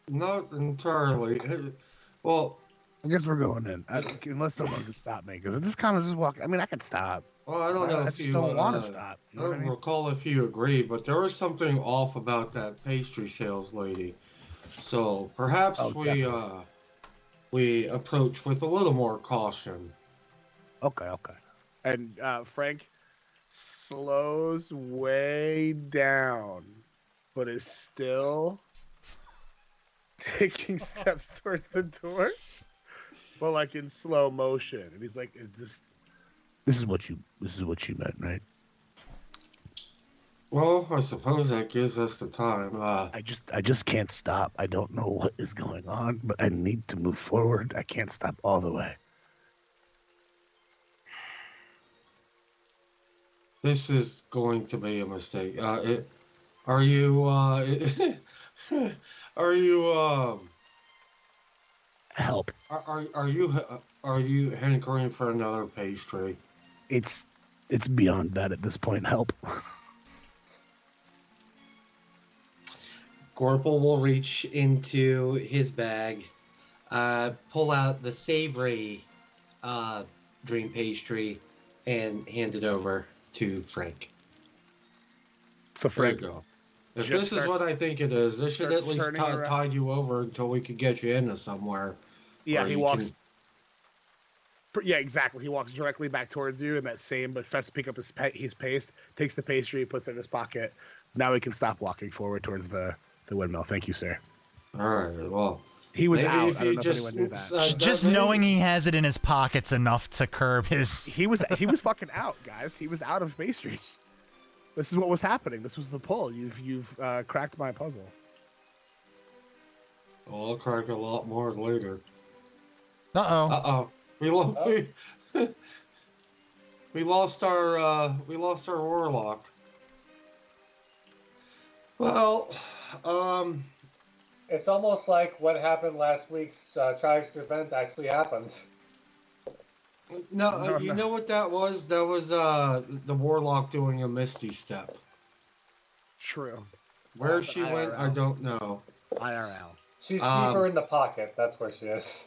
Not entirely. Well, I guess we're going in, unless someone can stop me, because I just kind of just walk. I mean, I could stop. well, I don't know I if just you don't want to stop. I You know what I don't mean? recall if you agree, but there was something off about that pastry sales lady. So perhaps Oh, definitely. we approach with a little more caution. Okay. And Frank slows way down, but is still taking steps towards the door, but like in slow motion. And he's like, This is what you meant, right? Well, I suppose that gives us the time. I just can't stop. I don't know what is going on, but I need to move forward. I can't stop all the way. This is going to be a mistake. Are you are you Help. are you hankering for another pastry? It's beyond that at this point. Help. Gorple will reach into his bag, pull out the savory dream pastry, and hand it over to Frank. so There you Frank, go. If just this is what I think it is, this should starts at least turning around. tide you over until we could get you into somewhere. yeah, Or he you walks. Yeah, exactly. He walks directly back towards you in that same, but starts to pick up his pace, takes the pastry, puts it in his pocket. Now he can stop walking forward towards the windmill. Thank you, sir. All right. Well, He was maybe out. if I don't you know just if anyone knew that. Just maybe- knowing he has it in his pockets enough to curb his. He was fucking out, guys. He was out of pastries. This is what was happening. This was the pull. You've cracked my puzzle. Well, I'll crack a lot more later. Uh-oh. We lost our warlock. Well, It's almost like what happened last week's tragic event actually happened. no, you know what that was? That was the warlock doing a misty step. True. Where Oh, she went, I don't know. IRL. She's deeper in the pocket. That's where she is.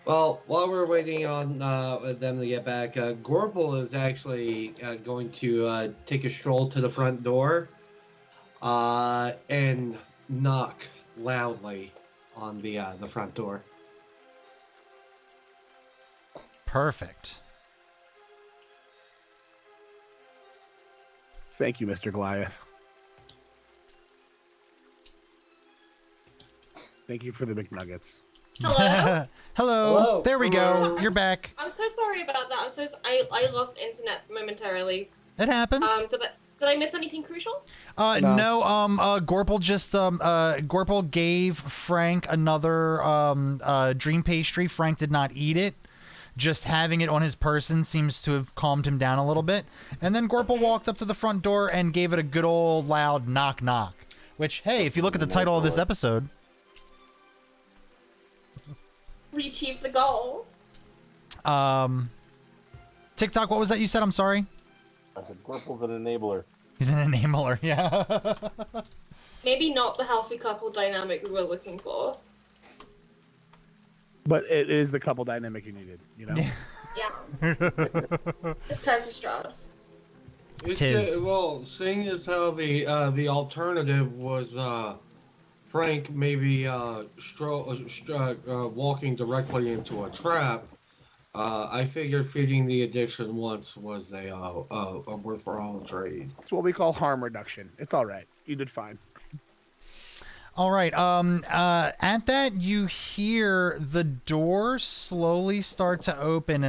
Well, while we're waiting on them to get back, Gorble is actually going to take a stroll to the front door and knock loudly on the front door. Perfect. Thank you, Mr. Goliath. Thank you for the McNuggets. Hello? Hello. Hello. There we Hello. go. You're back. I'm so sorry about that. I lost internet momentarily. It happens. Did I miss anything crucial? No. Gorple just Gorple gave Frank another dream pastry. Frank did not eat it. Just having it on his person seems to have calmed him down a little bit. And then Gorple walked up to the front door and gave it a good old loud knock knock. Which, hey, if you look at the title of this episode, We achieved the goal. TikTok, what was that you said? I'm sorry. I said Gorple's an enabler. He's an enabler, yeah. Maybe not the healthy couple dynamic we were looking for. But it is the couple dynamic you needed, you know? Yeah. It's Strahd. Tis. Well, seeing as how the alternative was Frank maybe walking directly into a trap. I figured feeding the addiction once was a worthwhile trade. It's what we call harm reduction. It's all right. You did fine. All right. At that, you hear the door slowly start to open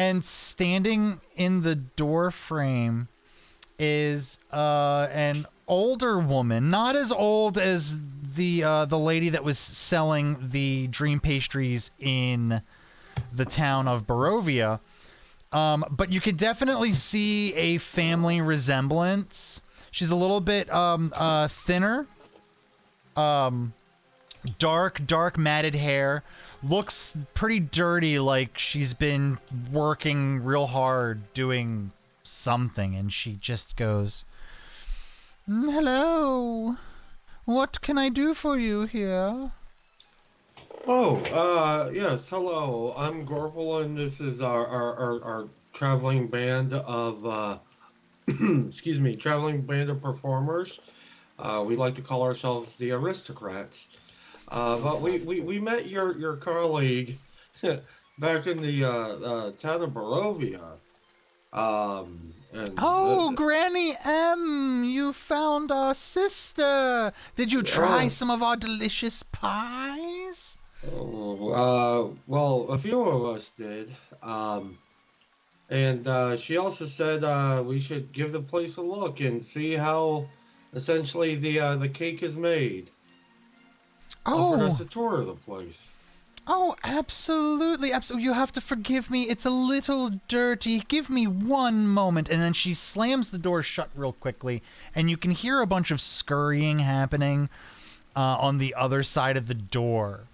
and standing in the door frame is an older woman, not as old as the lady that was selling the dream pastries in the town of Barovia. But you could definitely see a family resemblance. She's a little bit thinner, dark matted hair, looks pretty dirty, like she's been working real hard doing something, and she just goes, "Hello, what can I do for you here?" Oh, yes, hello. I'm Gorple, and this is our traveling band of excuse me, traveling band of performers. We like to call ourselves the aristocrats. But we met your colleague back in the town of Barovia. Granny M, you found our sister. Did you try some of our delicious pies? Well, a few of us did. And she also said we should give the place a look and see how essentially the cake is made. Offered us a tour of the place. Oh, absolutely, absolutely. You have to forgive me. It's a little dirty. Give me one moment. And then she slams the door shut real quickly, and you can hear a bunch of scurrying happening on the other side of the door.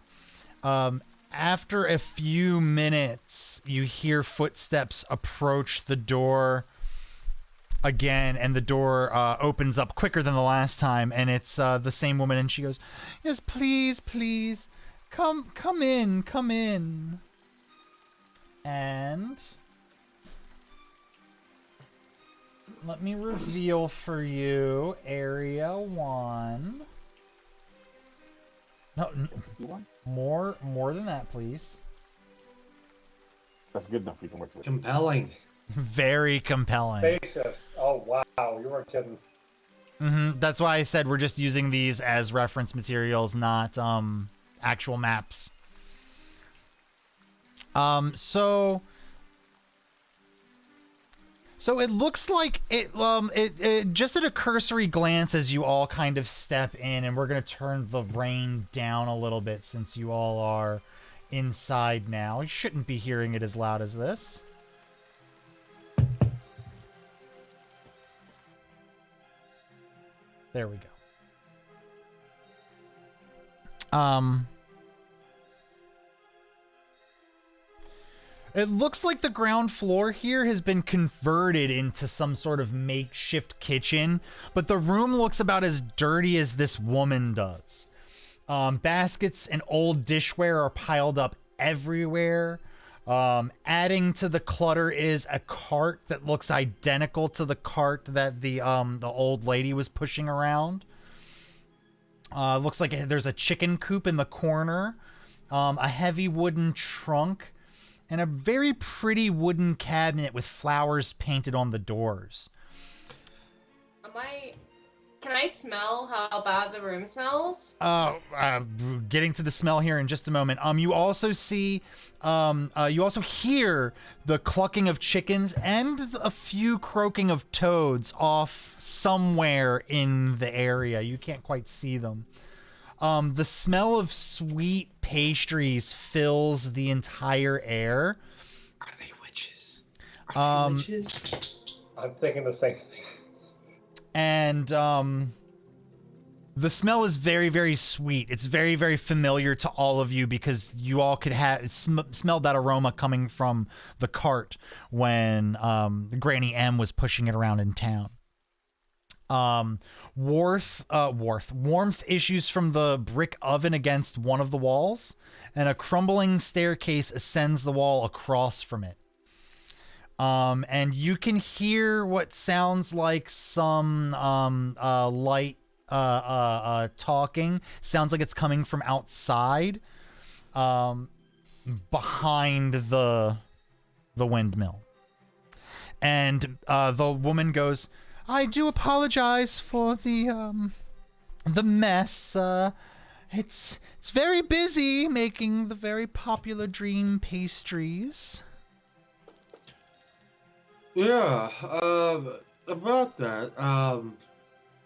After a few minutes, you hear footsteps approach the door again, and the door opens up quicker than the last time, and it's the same woman, and she goes, "Yes, please, please, come in." And let me reveal for you Area 1. No, more than that, please. That's good enough. We can work with. Compelling. Very compelling. Spacious. Oh wow, you weren't kidding. That's why I said we're just using these as reference materials, not actual maps. So it looks like it just at a cursory glance as you all kind of step in, and we're going to turn the rain down a little bit since you all are inside now. You shouldn't be hearing it as loud as this. There we go. It looks like the ground floor here has been converted into some sort of makeshift kitchen, but the room looks about as dirty as this woman does. Baskets and old dishware are piled up everywhere. Adding to the clutter is a cart that looks identical to the cart that the old lady was pushing around. Looks like there's a chicken coop in the corner, a heavy wooden trunk, and a very pretty wooden cabinet with flowers painted on the doors. Can I smell how bad the room smells? Getting to the smell here in just a moment. You also see, you also hear the clucking of chickens and a few croaking of toads off somewhere in the area. You can't quite see them. The smell of sweet pastries fills the entire air. Are they witches? Are they witches? I'm thinking the same thing. And the smell is very, very sweet. It's very, very familiar to all of you because you all could have smelled that aroma coming from the cart when Granny M was pushing it around in town. Warmth issues from the brick oven against one of the walls, and a crumbling staircase ascends the wall across from it. And you can hear what sounds like some light talking. Sounds like it's coming from outside, behind the windmill. And the woman goes, "I do apologize for the mess. It's very busy making the very popular dream pastries." Yeah, about that,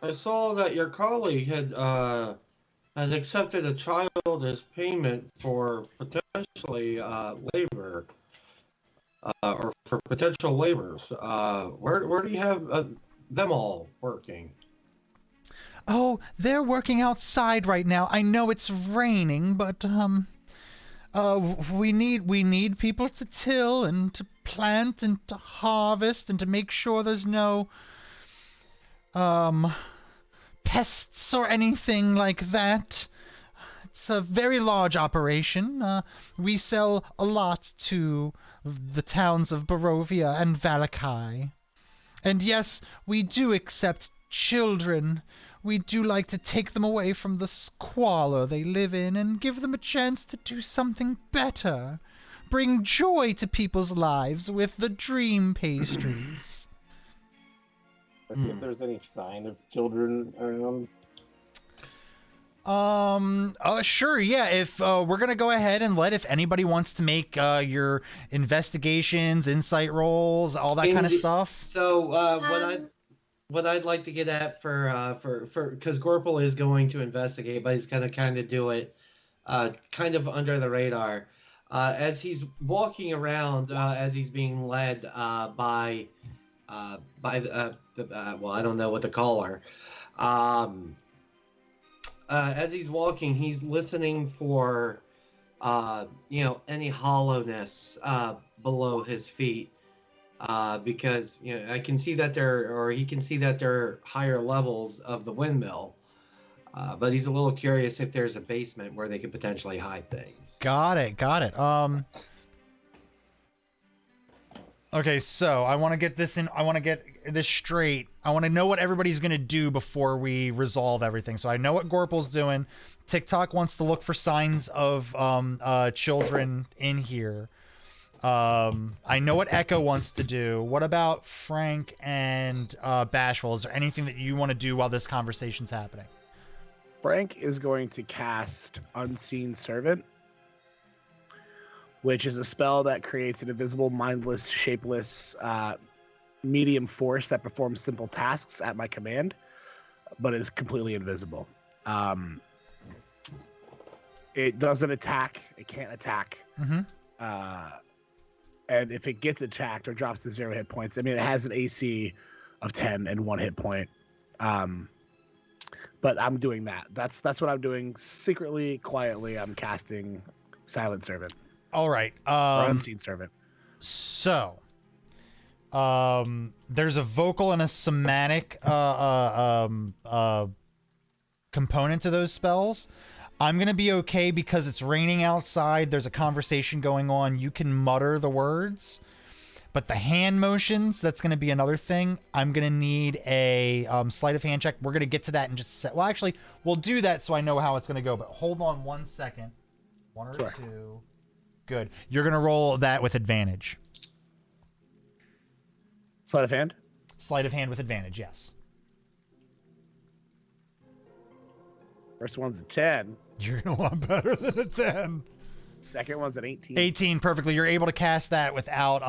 I saw that your colleague had accepted a child as payment for potentially labor, or for potential laborers. Where do you have them all working? Oh, they're working outside right now. I know it's raining, but we need people to till and to plant and to harvest and to make sure there's no pests or anything like that. It's a very large operation. We sell a lot to the towns of Barovia and Valakai. And yes, we do accept children. We do like to take them away from the squalor they live in and give them a chance to do something better. Bring joy to people's lives with the dream pastries. Let's see if there's any sign of children around. Sure, yeah. If we're gonna go ahead and if anybody wants to make your investigations, insight rolls, all that kind of stuff. So what I'd like to get at for because Gorpal is going to investigate, but he's gonna kind of do it kind of under the radar. As he's walking around, as he's being led by the well, I don't know what to call her. As he's walking, he's listening for any hollowness below his feet, because I can see that he can see that there are higher levels of the windmill. But he's a little curious if there's a basement where they could potentially hide things. Got it. Okay, so I want to get this straight. I want to know what everybody's going to do before we resolve everything. So I know what Gorpal's doing. TikTok wants to look for signs of children in here. I know what Echo wants to do. What about Frank and Bashful? Is there anything that you want to do while this conversation's happening? Frank is going to cast Unseen Servant, which is a spell that creates an invisible, mindless, shapeless, medium force that performs simple tasks at my command, but is completely invisible. It doesn't attack. It can't attack. Mm-hmm. And if it gets attacked or drops to 0 hit points, I mean, it has an AC of 10 and 1 hit point. But I'm doing that. That's what I'm doing secretly, quietly. I'm casting Silent Servant. All right. Or Unseen Servant. So, there's a vocal and a somatic component to those spells. I'm going to be okay because it's raining outside. There's a conversation going on. You can mutter the words. But the hand motions, that's going to be another thing. I'm going to need a sleight of hand check. We're going to get to that in just a sec. Well, actually, we'll do that so I know how it's going to go. But hold on 1 second. 1 or 2. Good. You're going to roll that with advantage. Sleight of hand? Sleight of hand with advantage, yes. First one's a 10. You're going to want better than a 10. Second one's an 18. 18, perfectly. You're able to cast that without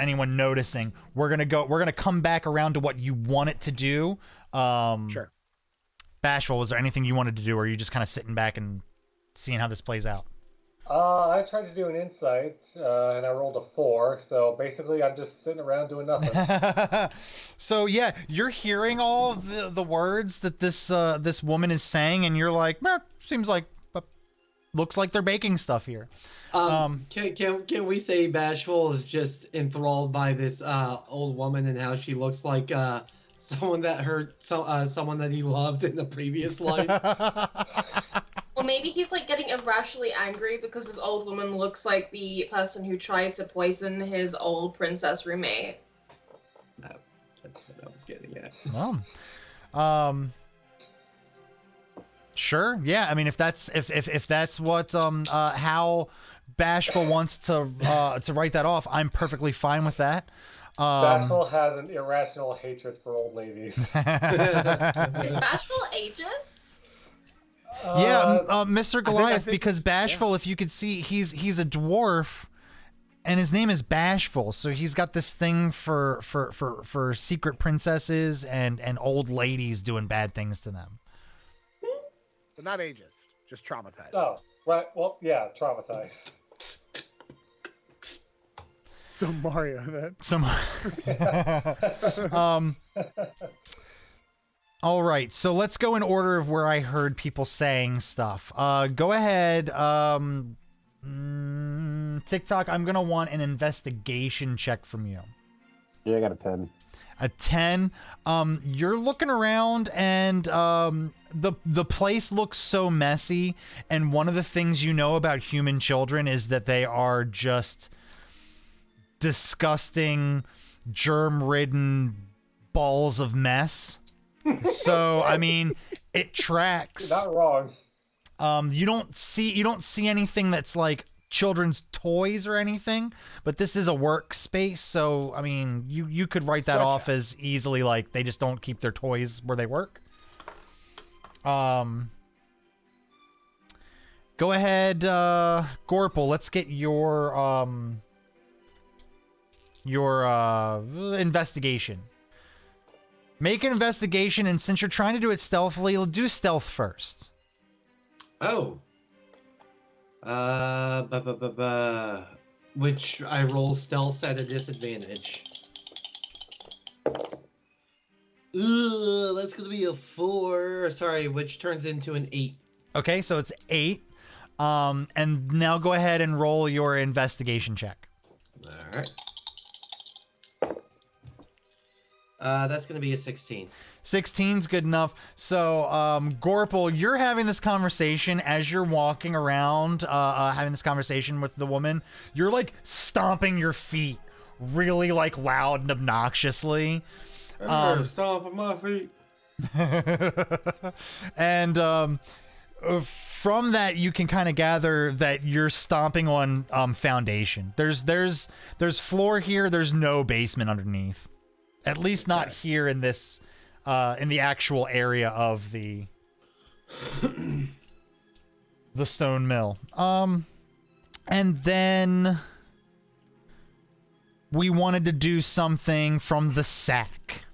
anyone noticing. We're gonna come back around to what you want it to do. Sure. Bashful, was there anything you wanted to do, or are you just kind of sitting back and seeing how this plays out? I tried to do an insight, and I rolled a 4. So basically, I'm just sitting around doing nothing. So yeah, you're hearing all of the words that this woman is saying, and you're like, seems like, looks like they're baking stuff here. Can we say Bashful is just enthralled by this old woman and how she looks like someone that he loved in the previous life? Or maybe he's like getting irrationally angry because this old woman looks like the person who tried to poison his old princess roommate. That's what I was getting at. Well, sure. Yeah. I mean, if that's what how Bashful wants to write that off, I'm perfectly fine with that. Bashful has an irrational hatred for old ladies. Is Bashful ageist? Yeah, Mr. Goliath, think because it's- Bashful, if you could see, he's a dwarf, and his name is Bashful, so he's got this thing for secret princesses and old ladies doing bad things to them. But not ageist, just traumatized. Oh, right. Well, yeah, traumatized. So Mario, then. Some. All right, so let's go in order of where I heard people saying stuff. Go ahead, TikTok. I'm gonna want an investigation check from you. Yeah, I got a 10. A 10. You're looking around, and the place looks so messy. And one of the things you know about human children is that they are just disgusting, germ-ridden balls of mess. So I mean, it tracks. You're not wrong. You don't see anything that's like children's toys or anything, but this is a workspace, so I mean, you could write that off as easily like they just don't keep their toys where they work. Go ahead, Gorple. Let's get your investigation. Make an investigation, and since you're trying to do it stealthily, you'll do stealth first. Oh. Which I roll stealth at a disadvantage. Ooh, that's gonna be a 4. Sorry, which turns into an 8. Okay, so it's 8. And now go ahead and roll your investigation check. All right. That's gonna be a 16. 16's good enough. So, Gorple, you're having this conversation as you're walking around, having this conversation with the woman. You're like stomping your feet really like loud and obnoxiously. Stomping my feet. And from that, you can kind of gather that you're stomping on foundation. There's floor here. There's no basement underneath. At least not here in this, in the actual area of the stone mill. And then we wanted to do something from the sack.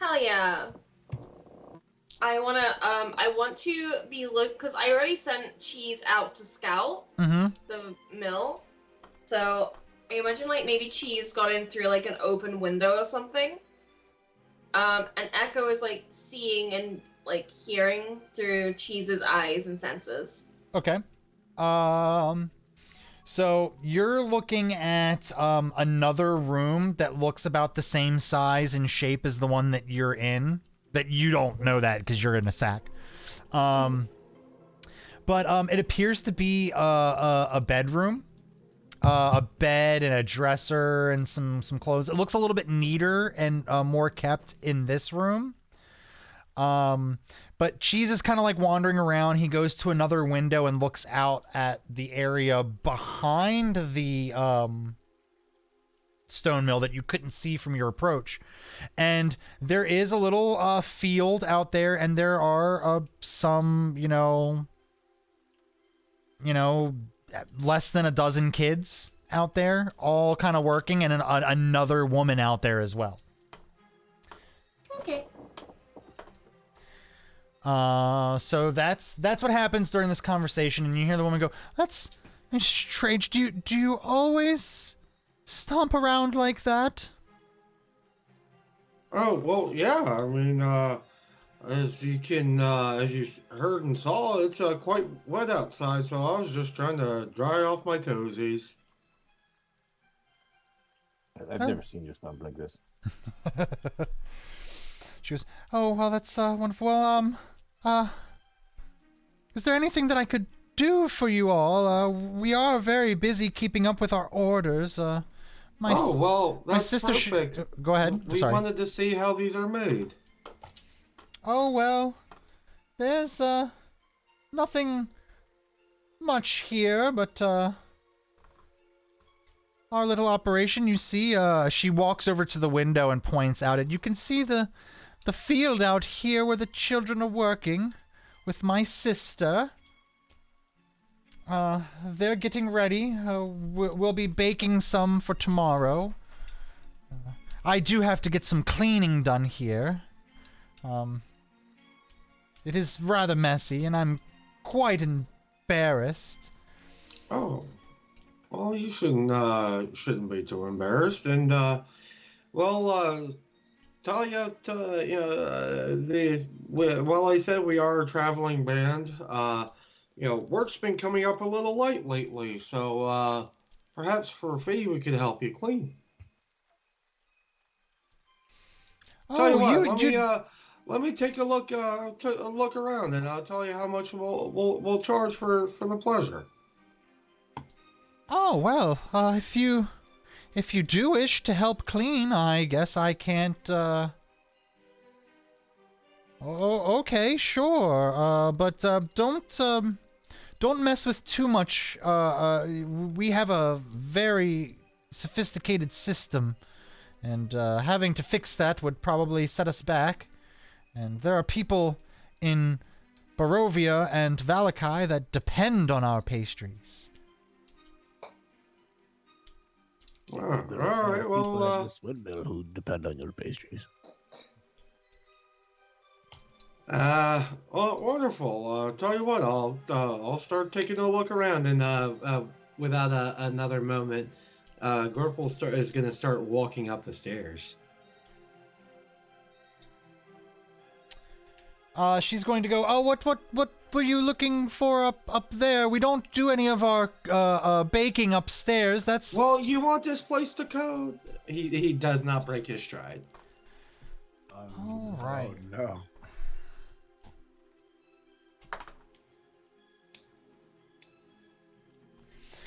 Hell yeah. I want to be because I already sent Cheese out to scout the mill. So I imagine like maybe Cheese got in through like an open window or something. And Echo is like seeing and like hearing through Cheese's eyes and senses. Okay. So you're looking at another room that looks about the same size and shape as the one that you're in. That you don't know that because you're in a sack. But it appears to be a bedroom. A bed and a dresser and some clothes. It looks a little bit neater and more kept in this room. But Cheese is kind of like wandering around. He goes to another window and looks out at the area behind the stone mill that you couldn't see from your approach. And there is a little field out there, and there are some, you know, less than a dozen kids out there, all kind of working, and another woman out there as well. Okay. So that's what happens during this conversation, and you hear the woman go, "That's strange. Do you always stomp around like that?" Oh, well, yeah. I mean, as you heard and saw, it's quite wet outside, so I was just trying to dry off my toesies. I've never seen you stomp like this. She goes, "Oh, well, that's wonderful. Well, is there anything that I could do for you all? We are very busy keeping up with our orders. Well, my that's sister perfect. Go ahead. We Sorry. wanted to see how these are made. Oh, well, there's nothing much here, but our little operation, you see, she walks over to the window and points out it. You can see the field out here where the children are working with my sister. They're getting ready. We'll be baking some for tomorrow. I do have to get some cleaning done here. It is rather messy, and I'm quite embarrassed. Oh, well, you shouldn't be too embarrassed. And Talia, well, I said we are a traveling band. Work's been coming up a little light lately, so perhaps for a fee we could help you clean. Tell you what, let me take a look around, and I'll tell you how much we'll charge for the pleasure. Oh, well, if you do wish to help clean, I guess I can't, okay, sure, but don't mess with too much. We have a very sophisticated system, and having to fix that would probably set us back. And there are people in Barovia and Valakai that depend on our pastries. All right, people in this windmill who depend on your pastries. Well, wonderful. Tell you what, I'll start taking a look around, and without another moment, Gorpal is gonna start walking up the stairs. She's going to go, "Oh, what were you looking for up there? We don't do any of our baking upstairs. That's..." Well, you want this place to code. He does not break his stride. All right. Oh, no.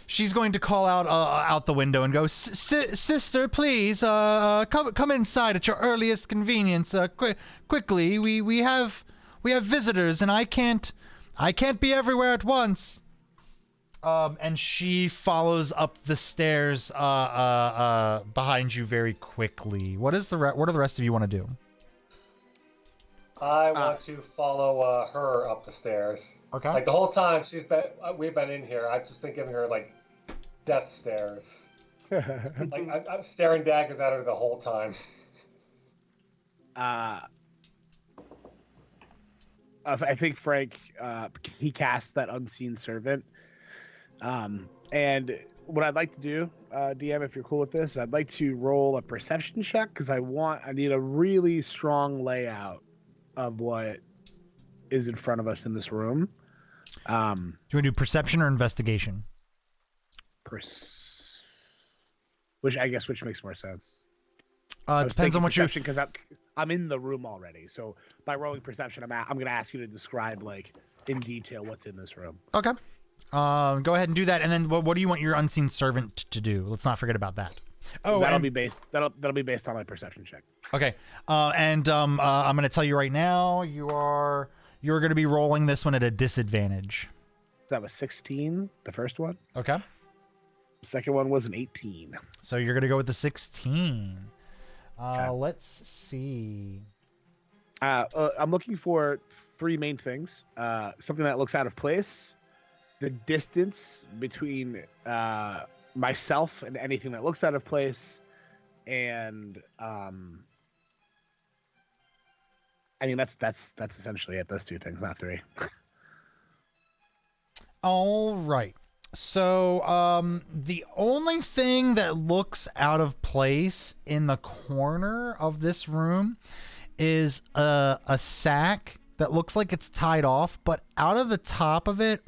She's going to call out the window and go, "Sister, please, come inside at your earliest convenience. Quickly, we have visitors, and I can't be everywhere at once." And she follows up the stairs behind you very quickly. What do the rest of you want to do? I want to follow her up the stairs. Okay. Like the whole time we've been in here, I've just been giving her like death stares. Like I'm staring daggers at her the whole time. I think Frank, he casts that unseen servant. And what I'd like to do, DM, if you're cool with this, I'd like to roll a perception check because I need a really strong layout of what is in front of us in this room. Do you want to do perception or investigation? Which makes more sense. Depends on what you're... Because I'm in the room already. So by rolling perception, I'm going to ask you to describe like in detail what's in this room. Okay. Go ahead and do that. And then what do you want your unseen servant to do? Let's not forget about that. Oh, that'll be based on my perception check. Okay. I'm going to tell you right now, you're going to be rolling this one at a disadvantage. That was 16, the first one. Okay. The second one was an 18. So you're going to go with the 16. Okay. Let's see. I'm looking for three main things. Something that looks out of place, the distance between myself and anything that looks out of place, and I mean that's essentially it. Those two things, not three. All right. So the only thing that looks out of place in the corner of this room is a sack that looks like it's tied off, but out of the top of it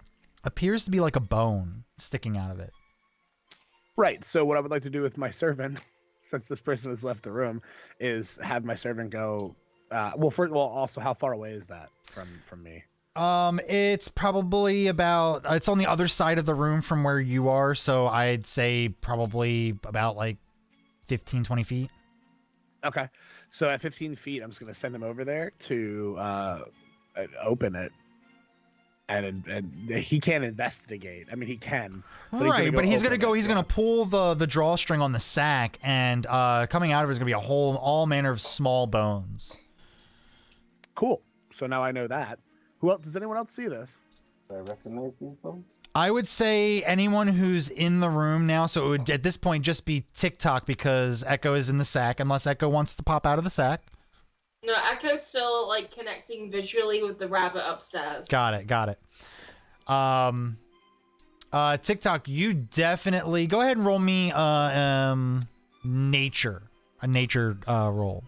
appears to be like a bone sticking out of it. Right. So what I would like to do with my servant, since this person has left the room, is have my servant go Also, how far away is that from me? It's probably about, it's on the other side of the room from where you are, so I'd say probably about like 15, 20 feet. Okay, so at 15 feet, I'm just gonna send him over there to open it, and he can't investigate. I mean, he can, but Right, but he's gonna open go. it, He's gonna pull the drawstring on the sack, and coming out of it is gonna be all manner of small bones. Cool. So now I know that. Who else? Does anyone else see this? Do I recognize these bones? I would say anyone who's in the room now. So it would at this point just be TikTok because Echo is in the sack, unless Echo wants to pop out of the sack. No, Echo's still like connecting visually with the rabbit upstairs. Got it. TikTok, you definitely go ahead and roll me nature, a nature roll.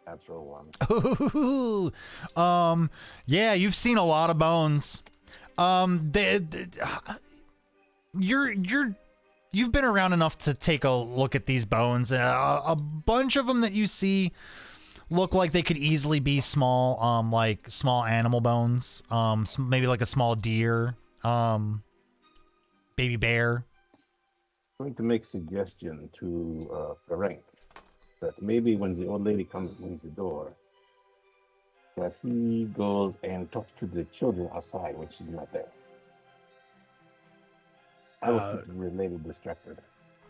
Natural one. Yeah, you've seen a lot of bones. You've been around enough to take a look at these bones. A bunch of them that you see look like they could easily be small, like small animal bones. Maybe like a small deer, baby bear. I'm going to make suggestion to Frank that maybe when the old lady comes in the door, that he goes and talks to the children outside when she's not there. I will keep the related distracted.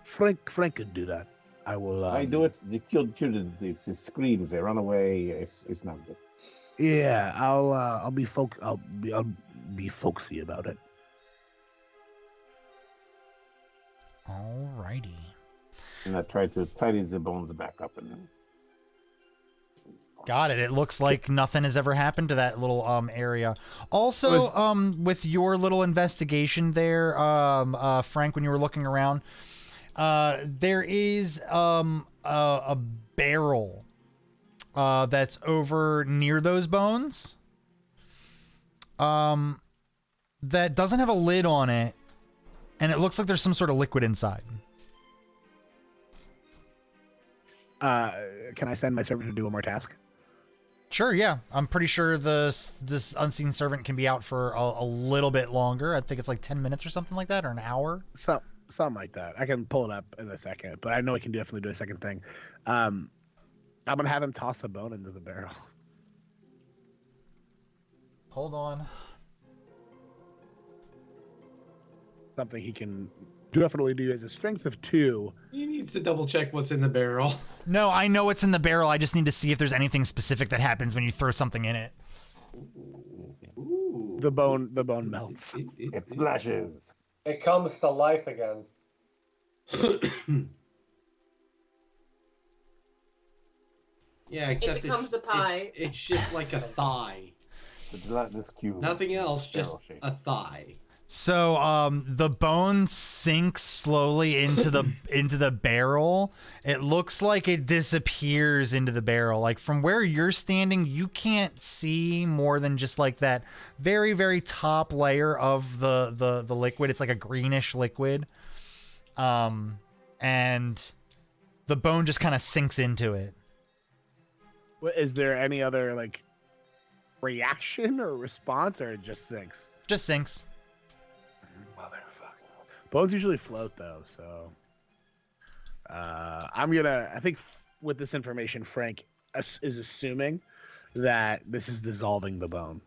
Frank can do that. I will. I do it. The children, the screams, they run away. It's not good. Yeah, I'll be folksy about it. Alrighty. And I try to tidy the bones back up and. Got it. It looks like nothing has ever happened to that little area. Also, with your little investigation there, Frank, when you were looking around, there is a barrel that's over near those bones. That doesn't have a lid on it, and it looks like there's some sort of liquid inside. Can I send my servant to do one more task? Sure, yeah. I'm pretty sure this unseen servant can be out for a little bit longer. I think it's like 10 minutes or something like that, or an hour. Something like that. I can pull it up in a second, but I know he can definitely do a second thing. I'm going to have him toss a bone into the barrel. Hold on. Something he can definitely do as a strength of 2. He needs to double check what's in the barrel. No, I know what's in the barrel. I just need to see if there's anything specific that happens when you throw something in it. Ooh. The bone melts. It splashes. It comes to life again. Yeah, except It becomes a pie. It's just like a thigh. The gelatinous cube. Nothing else, just Barrel shape. a thigh. So, the bone sinks slowly into the barrel. It looks like it disappears into the barrel. Like from where you're standing, you can't see more than just like that very, very top layer of the liquid. It's like a greenish liquid. And the bone just kind of sinks into it. Is there any other like reaction or response, or it just sinks? Just sinks. Motherfucker. Bones usually float though, so I think with this information, Frank is assuming that this is dissolving the bone.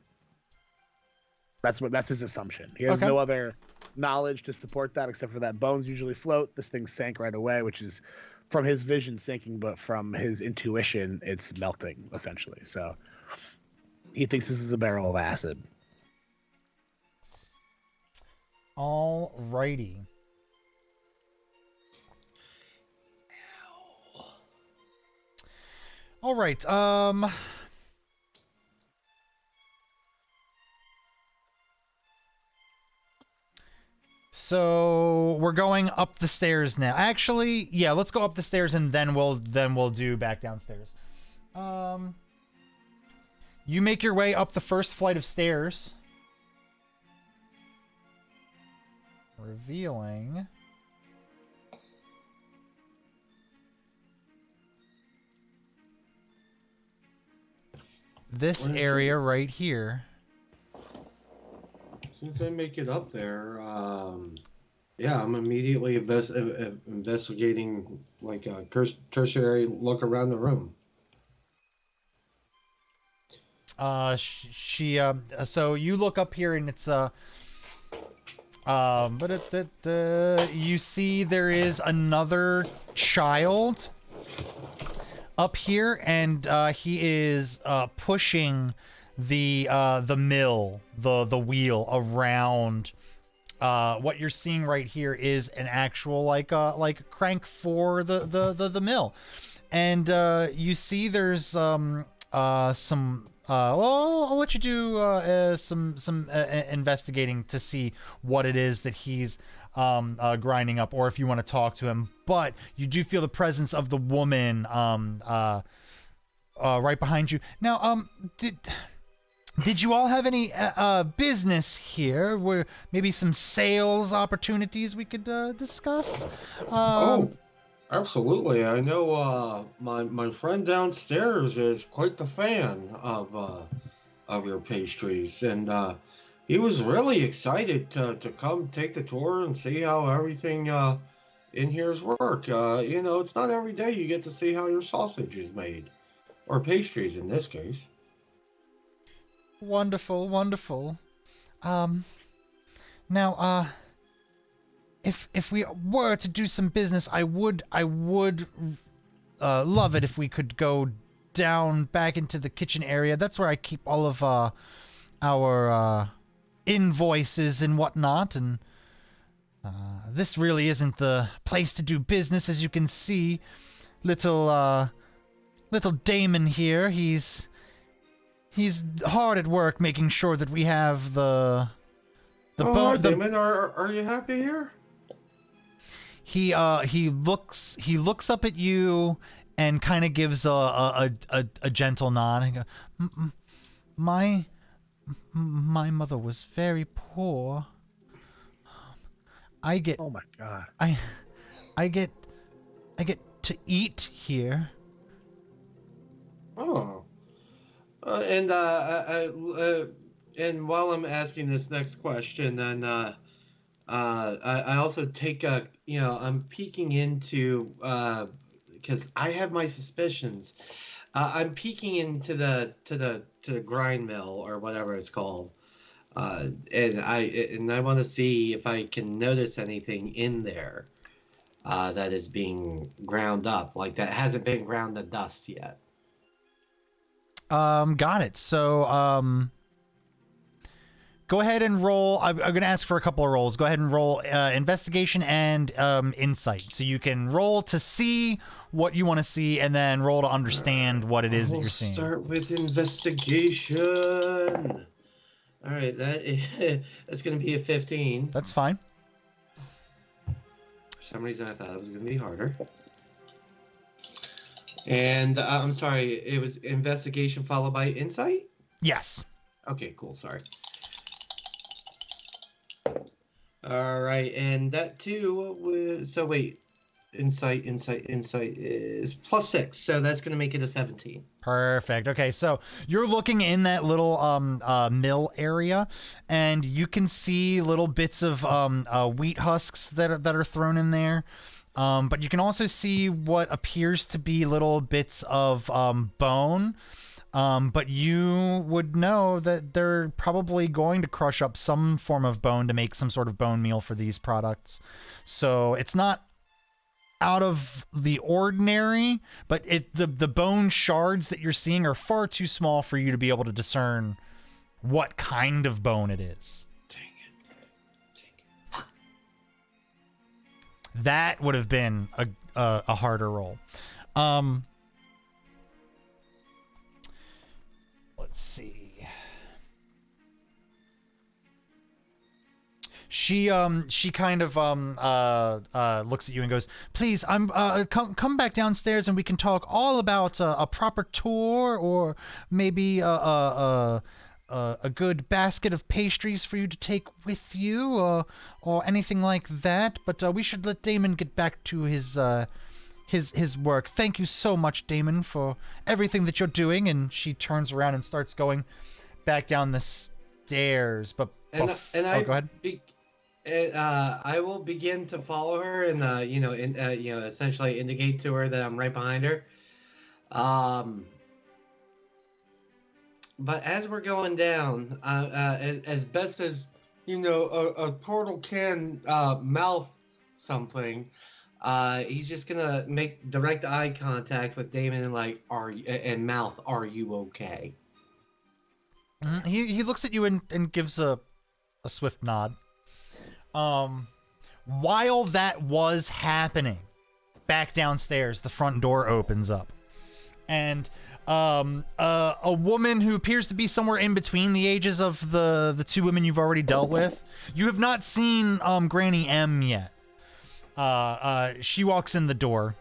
That's his assumption. He has no other knowledge to support that except for that bones usually float. This thing sank right away, which is from his vision sinking, but from his intuition, it's melting essentially. So he thinks this is a barrel of acid. Alrighty. All right. So we're going up the stairs now. Actually, yeah, let's go up the stairs and then we'll do back downstairs. You make your way up the first flight of stairs. revealing this area right here. As soon as I make it up there, yeah, I'm immediately investigating like a tertiary look around the room. So you look up here and it's you see there is another child up here, and he is pushing the mill, the wheel around. What you're seeing right here is an actual like crank for the mill, and you see there's some. I'll let you do some investigating to see what it is that he's grinding up, or if you want to talk to him. But you do feel the presence of the woman right behind you. Now, did you all have any business here? Where maybe some sales opportunities we could discuss? Oh, absolutely. I know my friend downstairs is quite the fan of your pastries, and he was really excited to come take the tour and see how everything in here's work. You know, it's not every day you get to see how your sausage is made, or pastries in this case. Wonderful, wonderful. Now, if we were to do some business, I would love it if we could go down back into the kitchen area. That's where I keep all of our invoices and whatnot. And this really isn't the place to do business, as you can see. Little Damon here, he's hard at work making sure that we have the bone. Damon, are you happy here? He looks up at you and kind of gives a gentle nod and goes, my mother was very poor. I get, oh my god, I get to eat here. Oh. And while I'm asking this next question, then I also take a, you know, I'm peeking into, because I have my suspicions. I'm peeking into the grind mill or whatever it's called, and I want to see if I can notice anything in there that is being ground up, like that hasn't been ground to dust yet. Got it. So, go ahead and roll. I'm going to ask for a couple of rolls. Go ahead and roll investigation and insight. So you can roll to see what you want to see, and then roll to understand what it is that you're seeing. Start with investigation. All right, that's going to be a 15. That's fine. For some reason, I thought it was going to be harder. And I'm sorry, it was investigation followed by insight? Yes. Okay, cool, sorry. All right, and that too was, so wait, insight is +6, so that's going to make it a 17. Perfect. Okay, so you're looking in that little mill area, and you can see little bits of wheat husks that are thrown in there. But you can also see what appears to be little bits of bone. But you would know that they're probably going to crush up some form of bone to make some sort of bone meal for these products. So it's not out of the ordinary, but the bone shards that you're seeing are far too small for you to be able to discern what kind of bone it is. That would have been a harder roll. Let's see. She kind of looks at you and goes, "Please, I'm come back downstairs and we can talk all about a proper tour, or maybe a good basket of pastries for you to take with you, or anything like that. But we should let Damon get back to his work. Thank you so much, Damon, for everything that you're doing. And she turns around and starts going back down the stairs. But go ahead. I will begin to follow her and essentially indicate to her that I'm right behind her. But as we're going down, as best as a portal can mouth something, he's just gonna make direct eye contact with Damon and mouth, "Are you okay?" Mm-hmm. He looks at you and gives a swift nod. While that was happening, back downstairs, the front door opens up, and a woman who appears to be somewhere in between the ages of the two women you've already dealt with. You have not seen Granny M yet. She walks in the door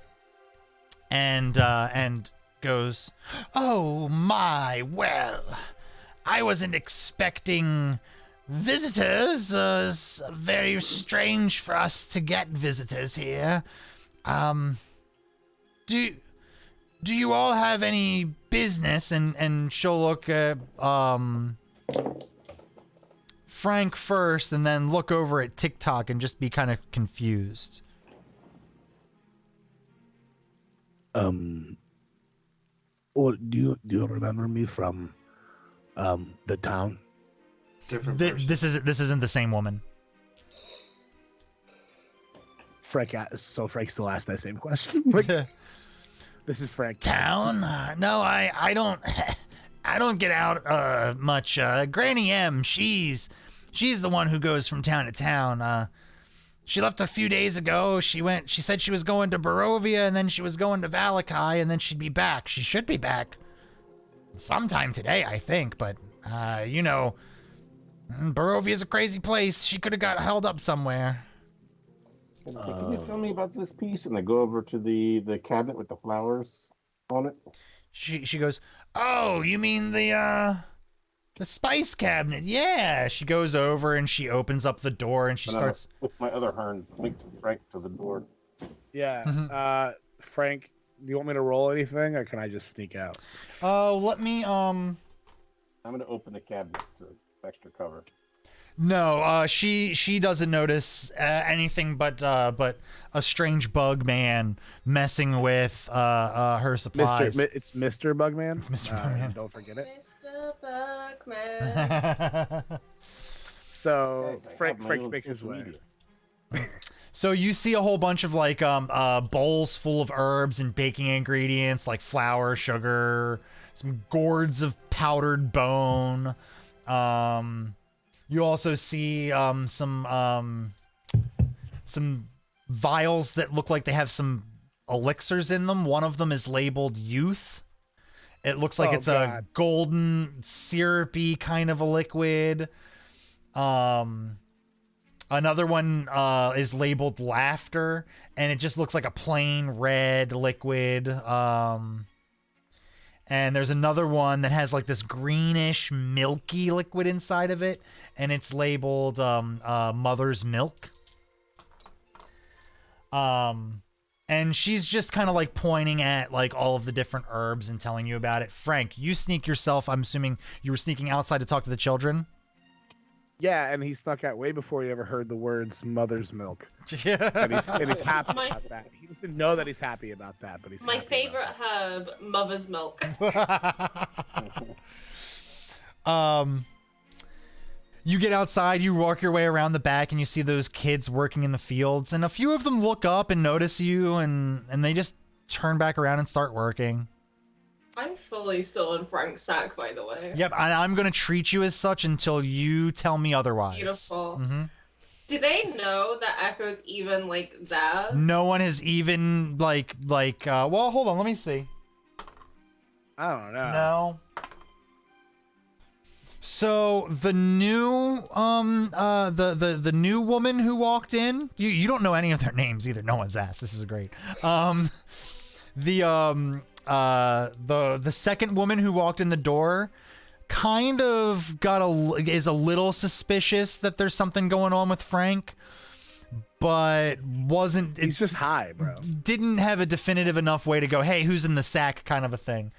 and goes, "Oh my, well, I wasn't expecting visitors. It's very strange for us to get visitors here. Do you all have any business?" And she'll look at Frank first and then look over at TikTok and just be kind of confused. Well, do you remember me from the town? Different This isn't the same woman. Frank still asked that same question. This is Frank. Town? No, I don't. I don't get out much. Granny M, she's the one who goes from town to town. She left a few days ago. She said she was going to Barovia, and then she was going to Valakai, and then she'd be back. She should be back sometime today, I think. But Barovia's a crazy place. She could have got held up somewhere. Can you tell me about this piece? And I go over to the cabinet with the flowers on it. She goes, "Oh, you mean the spice cabinet?" Yeah. She goes over and she opens up the door and she starts with my other hand linked right to the door. Yeah. Mm-hmm. Frank, do you want me to roll anything, or can I just sneak out? Let me I'm gonna open the cabinet to extra cover. No, she doesn't notice anything but a strange bug man messing with her supplies. It's Mr. Bugman. It's Mr. Bugman. Don't forget it. Mr. Bugman. So Guys, I Frank have my own makes his social way. media. So you see a whole bunch of like bowls full of herbs and baking ingredients like flour, sugar, some gourds of powdered bone. You also see some vials that look like they have some elixirs in them. One of them is labeled youth. It looks like it's a golden, syrupy kind of a liquid. Another one is labeled laughter, and it just looks like a plain red liquid. And there's another one that has like this greenish, milky liquid inside of it, and it's labeled mother's milk. And she's just kind of like pointing at like all of the different herbs and telling you about it. Frank, you sneak yourself. I'm assuming you were sneaking outside to talk to the children. Yeah, and he snuck out way before he ever heard the words "mother's milk." Yeah. And he's happy about that. He doesn't know that he's happy about that, but he's My happy favorite about herb, mother's milk. You get outside, you walk your way around the back, and you see those kids working in the fields, and a few of them look up and notice you, and they just turn back around and start working. I'm fully still in Frank's sack, by the way. Yep, and I'm going to treat you as such until you tell me otherwise. Beautiful. Mm-hmm. Do they know that Echo's even, like, there? No one has even, well, hold on, let me see. I don't know. No. So the new the new woman who walked in, you don't know any of their names either. No one's asked. This is great. The second woman who walked in the door kind of is a little suspicious that there's something going on with Frank, but He's just high, bro. Didn't have a definitive enough way to go, hey, who's in the sack kind of a thing.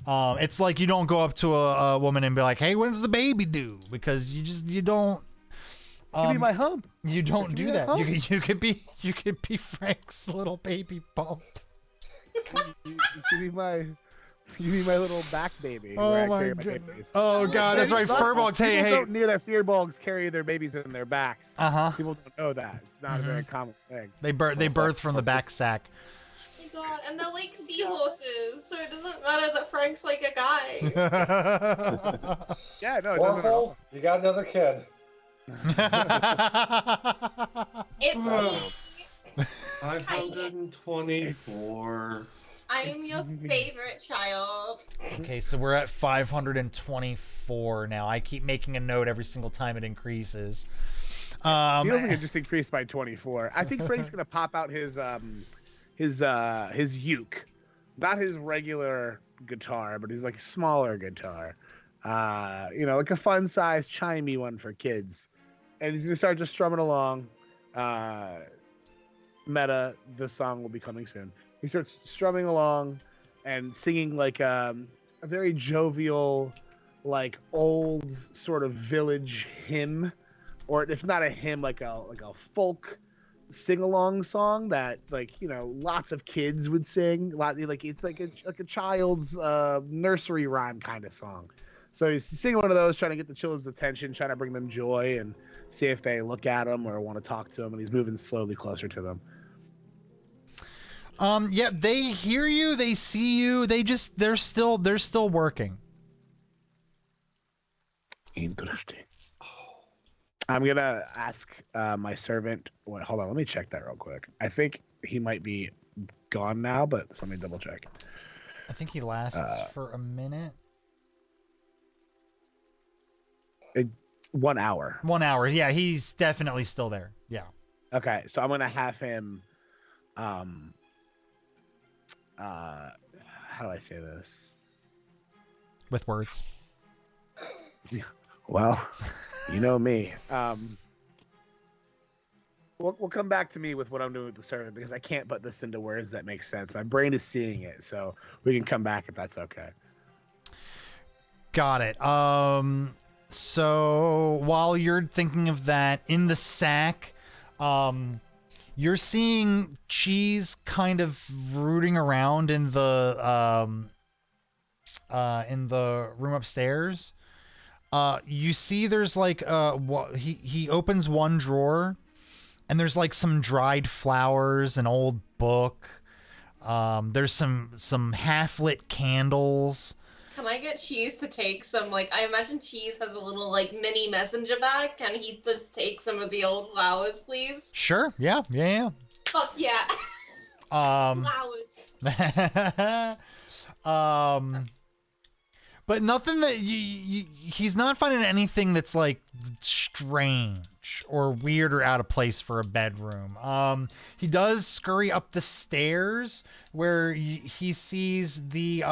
It's like you don't go up to a woman and be like, hey, when's the baby due? Because you don't. Give me my hump. You don't do that. hump. You could be Frank's little baby bump. Give me my little back baby. Oh where I my carry goodness. babies. Oh god, that's right. Furbolgs. Hey, People hey. don't near their fearbolgs carry their babies in their backs. People don't know that. It's not a very common thing. They birth from the back sack. Oh my god, and they're like seahorses, so it doesn't matter that Frank's like a guy. Yeah, no, it doesn't at all. You got another kid. It's me. 524. I am your favorite child. Okay, so we're at 524 now. I keep making a note every single time it increases. Feels like it just increased by 24. I think Frank's gonna pop out his uke, not his regular guitar, but his like smaller guitar. Like a fun-sized chimey one for kids, and he's gonna start just strumming along. Meta, the song will be coming soon. He starts strumming along and singing like a very jovial, like old sort of village hymn, or if not a hymn, like a folk sing-along song that lots of kids would sing. It's like a child's nursery rhyme kind of song. So he's singing one of those, trying to get the children's attention, trying to bring them joy and see if they look at him or want to talk to him. And he's moving slowly closer to them. Yeah, they hear you, they see you, they're still working. Interesting. I'm gonna ask my servant. Wait, hold on, let me check that real quick. I think he might be gone now, but let me double check. I think he lasts for a minute. 1 hour. 1 hour. Yeah, he's definitely still there. Yeah. Okay, so I'm gonna have him. How do I say this? With words. Well, you know me. We'll come back to me with what I'm doing with the servant because I can't put this into words that make sense. My brain is seeing it, so we can come back if that's okay. Got it. So while you're thinking of that, in the sack, you're seeing Cheese kind of rooting around in the room upstairs. You see there's like he opens one drawer and there's like some dried flowers, an old book. There's some half-lit candles. Can I get Cheese to take some, I imagine Cheese has a little, mini messenger bag. Can he just take some of the old flowers, please? Sure. Yeah. Fuck yeah. Flowers. But nothing that he's not finding anything that's strange or weird or out of place for a bedroom. He does scurry up the stairs where he sees the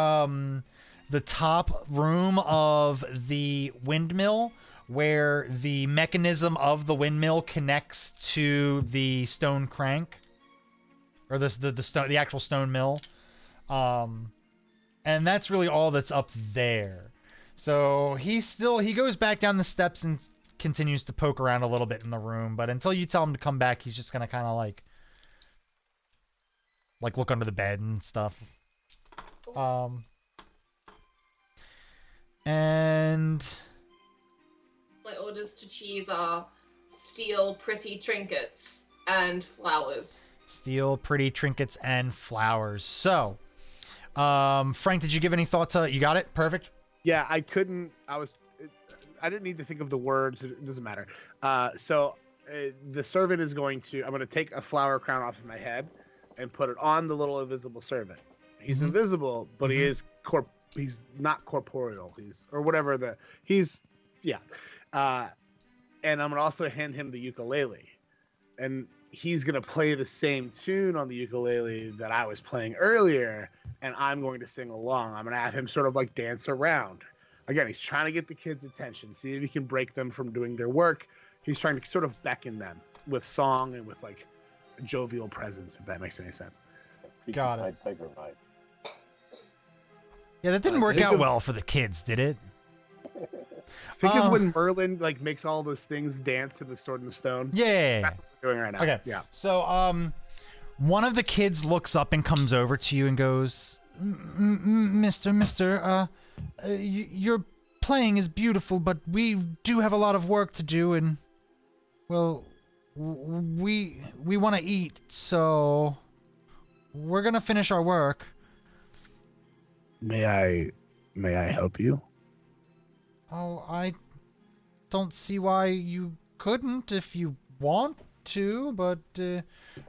top room of the windmill, where the mechanism of the windmill connects to the stone crank, or the actual stone mill. And that's really all that's up there. So he goes back down the steps and continues to poke around a little bit in the room, but until you tell him to come back, he's just gonna kind of look under the bed and stuff. And My orders to Cheese are steal pretty trinkets and flowers. Steal pretty trinkets and flowers. So, Frank, did you give any thought to? You got it. Perfect. Yeah, I couldn't. I didn't need to think of the words. It doesn't matter. So the servant is going to. I'm going to take a flower crown off of my head and put it on the little invisible servant. He's invisible, but he is he's not corporeal. And I'm gonna also hand him the ukulele, and he's gonna play the same tune on the ukulele that I was playing earlier, and I'm going to sing along. I'm gonna have him sort of dance around. Again, he's trying to get the kids' attention, see if he can break them from doing their work. He's trying to sort of beckon them with song and with like a jovial presence, if that makes any sense. Got it. Tiger vibes. Yeah, that didn't work think out of- well for the kids, did it? Think of when Merlin like makes all those things dance to the Sword and the Stone. Yeah. That's what we're doing right now. Okay. Yeah. So, one of the kids looks up and comes over to you and goes, Mister, your playing is beautiful, but we do have a lot of work to do, and, well, we want to eat, so we're gonna finish our work. May I help you? Oh, I don't see why you couldn't if you want to, but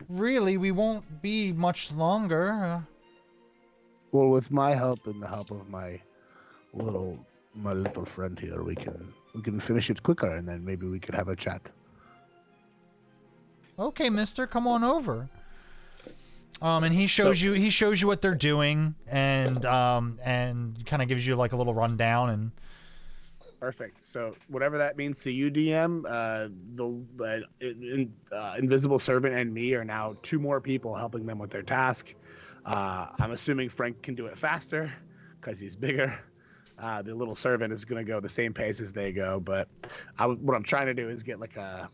really, we won't be much longer. Well, with my help and the help of my little friend here, we can finish it quicker, and then maybe we could have a chat. Okay, mister, come on over. And he shows you what they're doing, and kind of gives you like a little rundown. And Perfect. So whatever that means to you, DM, Invisible Servant and me are now 2 more people helping them with their task. I'm assuming Frank can do it faster because he's bigger. The little servant is going to go the same pace as they go, but what I'm trying to do is get like a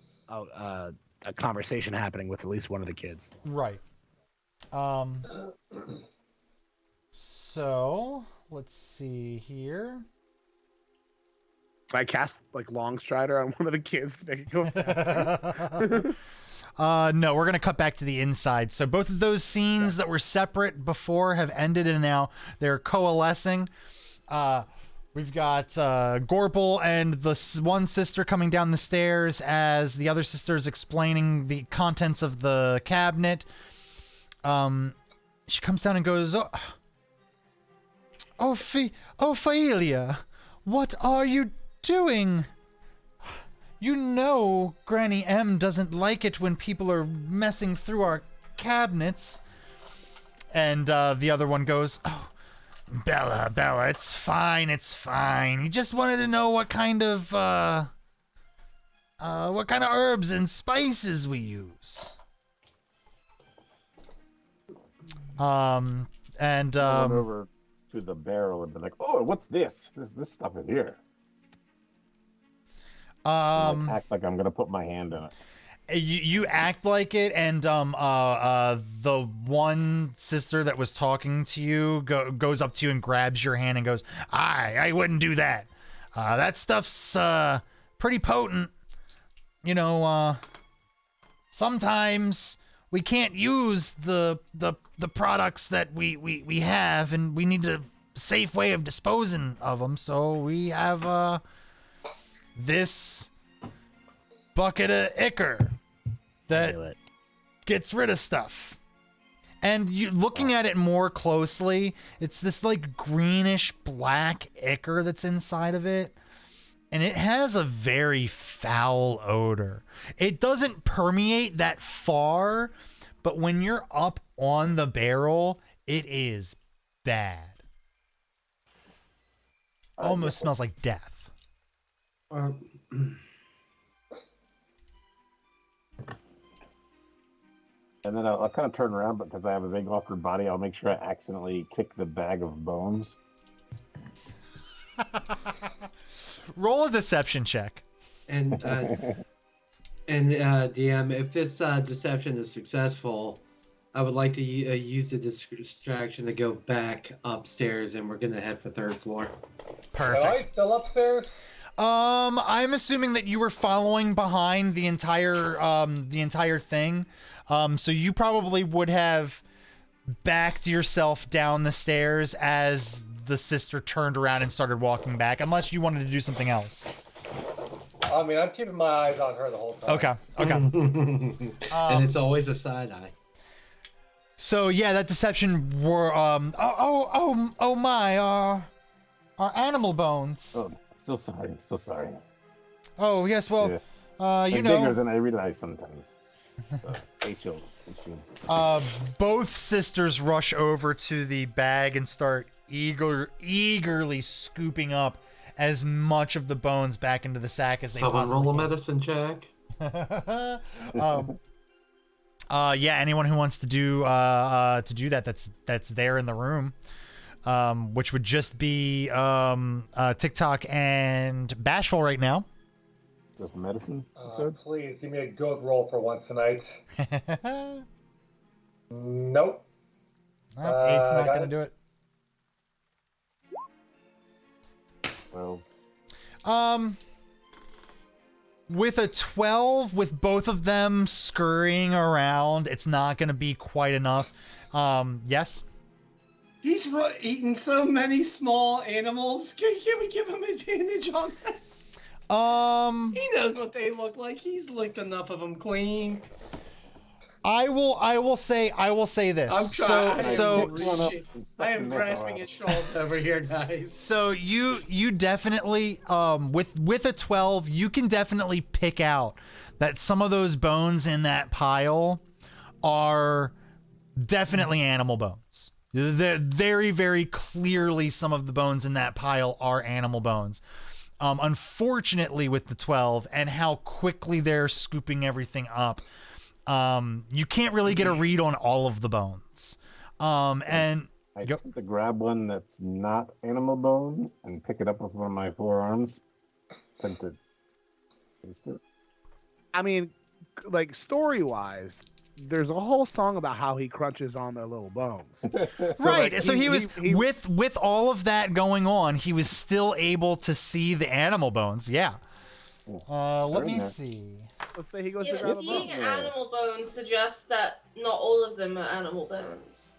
conversation happening with at least one of the kids. right. So let's see here. Can I cast like Long Strider on one of the kids to make it go faster? No, we're gonna cut back to the inside. So both of those scenes that were separate before have ended, and now they're coalescing. We've got Gorple and the one sister coming down the stairs as the other sister is explaining the contents of the cabinet. She comes down and goes, Ophelia, what are you doing? You know Granny M doesn't like it when people are messing through our cabinets. And the other one goes, oh, Bella, it's fine. You just wanted to know what kind of herbs and spices we use. Run over to the barrel and be like, "Oh, what's this? There's this stuff in here." And, act like I'm gonna put my hand in it. You act like it, and the one sister that was talking to you goes up to you and grabs your hand and goes, I wouldn't do that. That stuff's pretty potent. You know, sometimes we can't use the products that we have, and we need a safe way of disposing of them. So we have this bucket of ichor that gets rid of stuff. And you looking at it more closely, it's this like greenish black ichor that's inside of it. And it has a very foul odor. It doesn't permeate that far, but when you're up on the barrel, it is bad. Almost smells like death. And then I'll kind of turn around, but because I have a big awkward body, I'll make sure I accidentally kick the bag of bones. Roll a deception check. And DM, if this deception is successful, I would like to use the distraction to go back upstairs, and we're gonna head for 3rd floor. Perfect. Am I still upstairs? I'm assuming that you were following behind the entire thing. So you probably would have backed yourself down the stairs as the sister turned around and started walking back, unless you wanted to do something else. I mean, I'm keeping my eyes on her the whole time. Okay. And it's always a side eye. So yeah, that deception were oh my, our animal bones. Oh, so sorry. Oh yes, well, Yeah. you I'm know, bigger than I realize sometimes. Spatial issue. both sisters rush over to the bag and start eagerly scooping up as much of the bones back into the sack as they Someone possibly roll a can. medicine check. Yeah, anyone who wants to do that, that's there in the room, which would just be TikTok and Bashful right now. Just medicine. Please give me a good roll for once tonight. Nope. Well, 8's not got gonna it. do it. Well, With a 12, with both of them scurrying around, it's not gonna be quite enough. Yes. He's eaten so many small animals. Can we give him advantage on that? He knows what they look like. He's licked enough of them clean. I will say this. I'm trying. So I am grasping at straws over here, guys. So you definitely with a 12, you can definitely pick out that some of those bones in that pile are definitely animal bones. They're very, very clearly some of the bones in that pile are animal bones. Unfortunately, with the 12 and how quickly they're scooping everything up, you can't really get a read on all of the bones. And I tend to grab one that's not animal bone and pick it up with one of my forearms. Tend to taste it. I mean, like story-wise, there's a whole song about how he crunches on their little bones. right. like, So he was he- with all of that going on, he was still able to see the animal bones. Yeah. Let me see. Let's say he goes to Yeah, grab a seeing bone. animal bones suggests that not all of them are animal bones.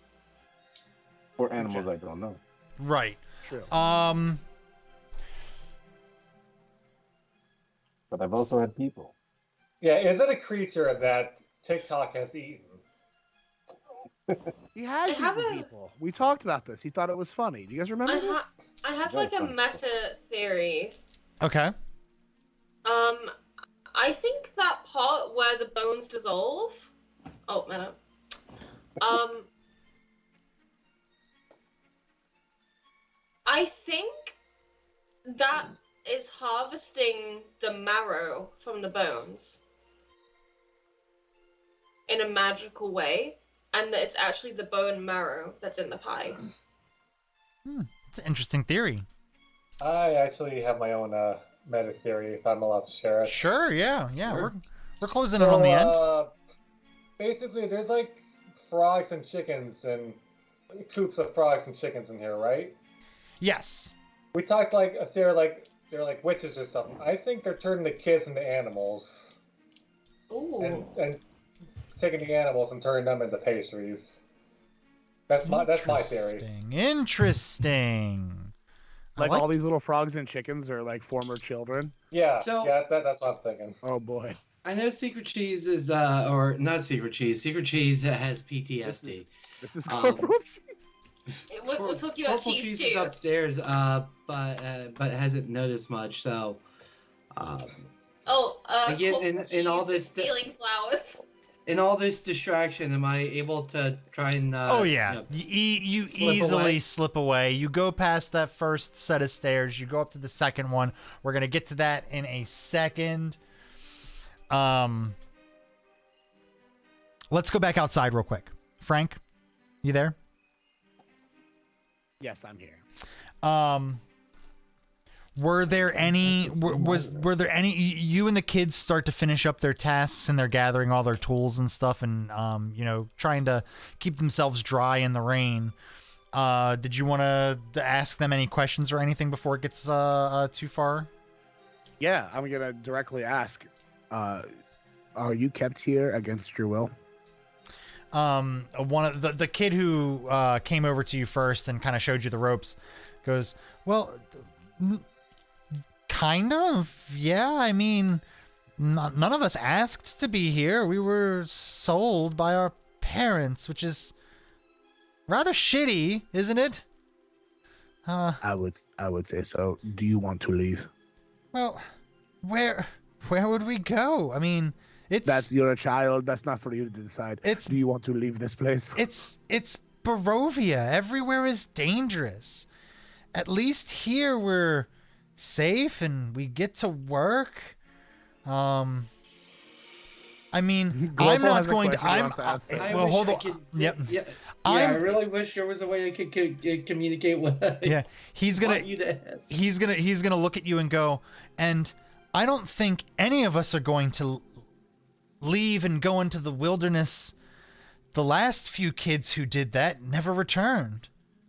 Or animals I don't know. Right. True. But I've also had people. Yeah, is it a creature that TikTok has eaten? He has I have eaten a- people. We talked about this. He thought it was funny. Do you guys remember this? I have Very like a funny. meta theory. Okay. I think that part where the bones dissolve. Oh, meta. I think that is harvesting the marrow from the bones in a magical way, and that it's actually the bone marrow that's in the pie. It's an interesting theory. I actually have my own meta theory, if I'm allowed to share it. Sure. Yeah. Sure. We're closing in on the end. Basically, there's like frogs and chickens and coops of frogs and chickens in here, right? Yes. We talked like if they're like witches or something. I think they're turning the kids into animals Ooh. and taking the animals and turning them into pastries. That's my theory. Interesting. I Like all these little frogs and chickens are like former children. Yeah, So- that's what I'm thinking. Oh boy. I know Secret Cheese is, or not Secret Cheese. Secret Cheese has PTSD. This is Um, corporal. We'll talk you about Corporal cheese Cheese is too. upstairs, but hasn't noticed much. So, Again, Corporal in all Cheese is this- stealing flowers. in all this distraction, am I able to try and? Oh yeah, you know, you slip easily away? slip away. You go past that first set of stairs. You go up to the second one. We're gonna get to that in a second. Let's go back outside real quick. Frank, you there? Yes, I'm here. Were there any? Were there any? You and the kids start to finish up their tasks and they're gathering all their tools and stuff, and trying to keep themselves dry in the rain. Did you want to ask them any questions or anything before it gets too far? Yeah, I'm gonna directly ask. Are you kept here against your will? One of the kid who came over to you first and kind of showed you the ropes goes, well, kind of, yeah. I mean, none of us asked to be here. We were sold by our parents, which is rather shitty, isn't it? I would say so. Do you want to leave? Well, where would we go? I mean, You're a child. That's not for you to decide. Do you want to leave this place? It's Barovia. Everywhere is dangerous. At least here we're safe and we get to work. I mean, I'm Global has not a going to. question he I'm. wants to ask, so- I Well, wish hold I on. could. Yep. Yeah, I I'm. really wish there was a way I could communicate with. Yeah. He's gonna. want you to ask. He's gonna look at you and go. And I don't think any of us are going to leave and go into the wilderness. The last few kids who did that never returned.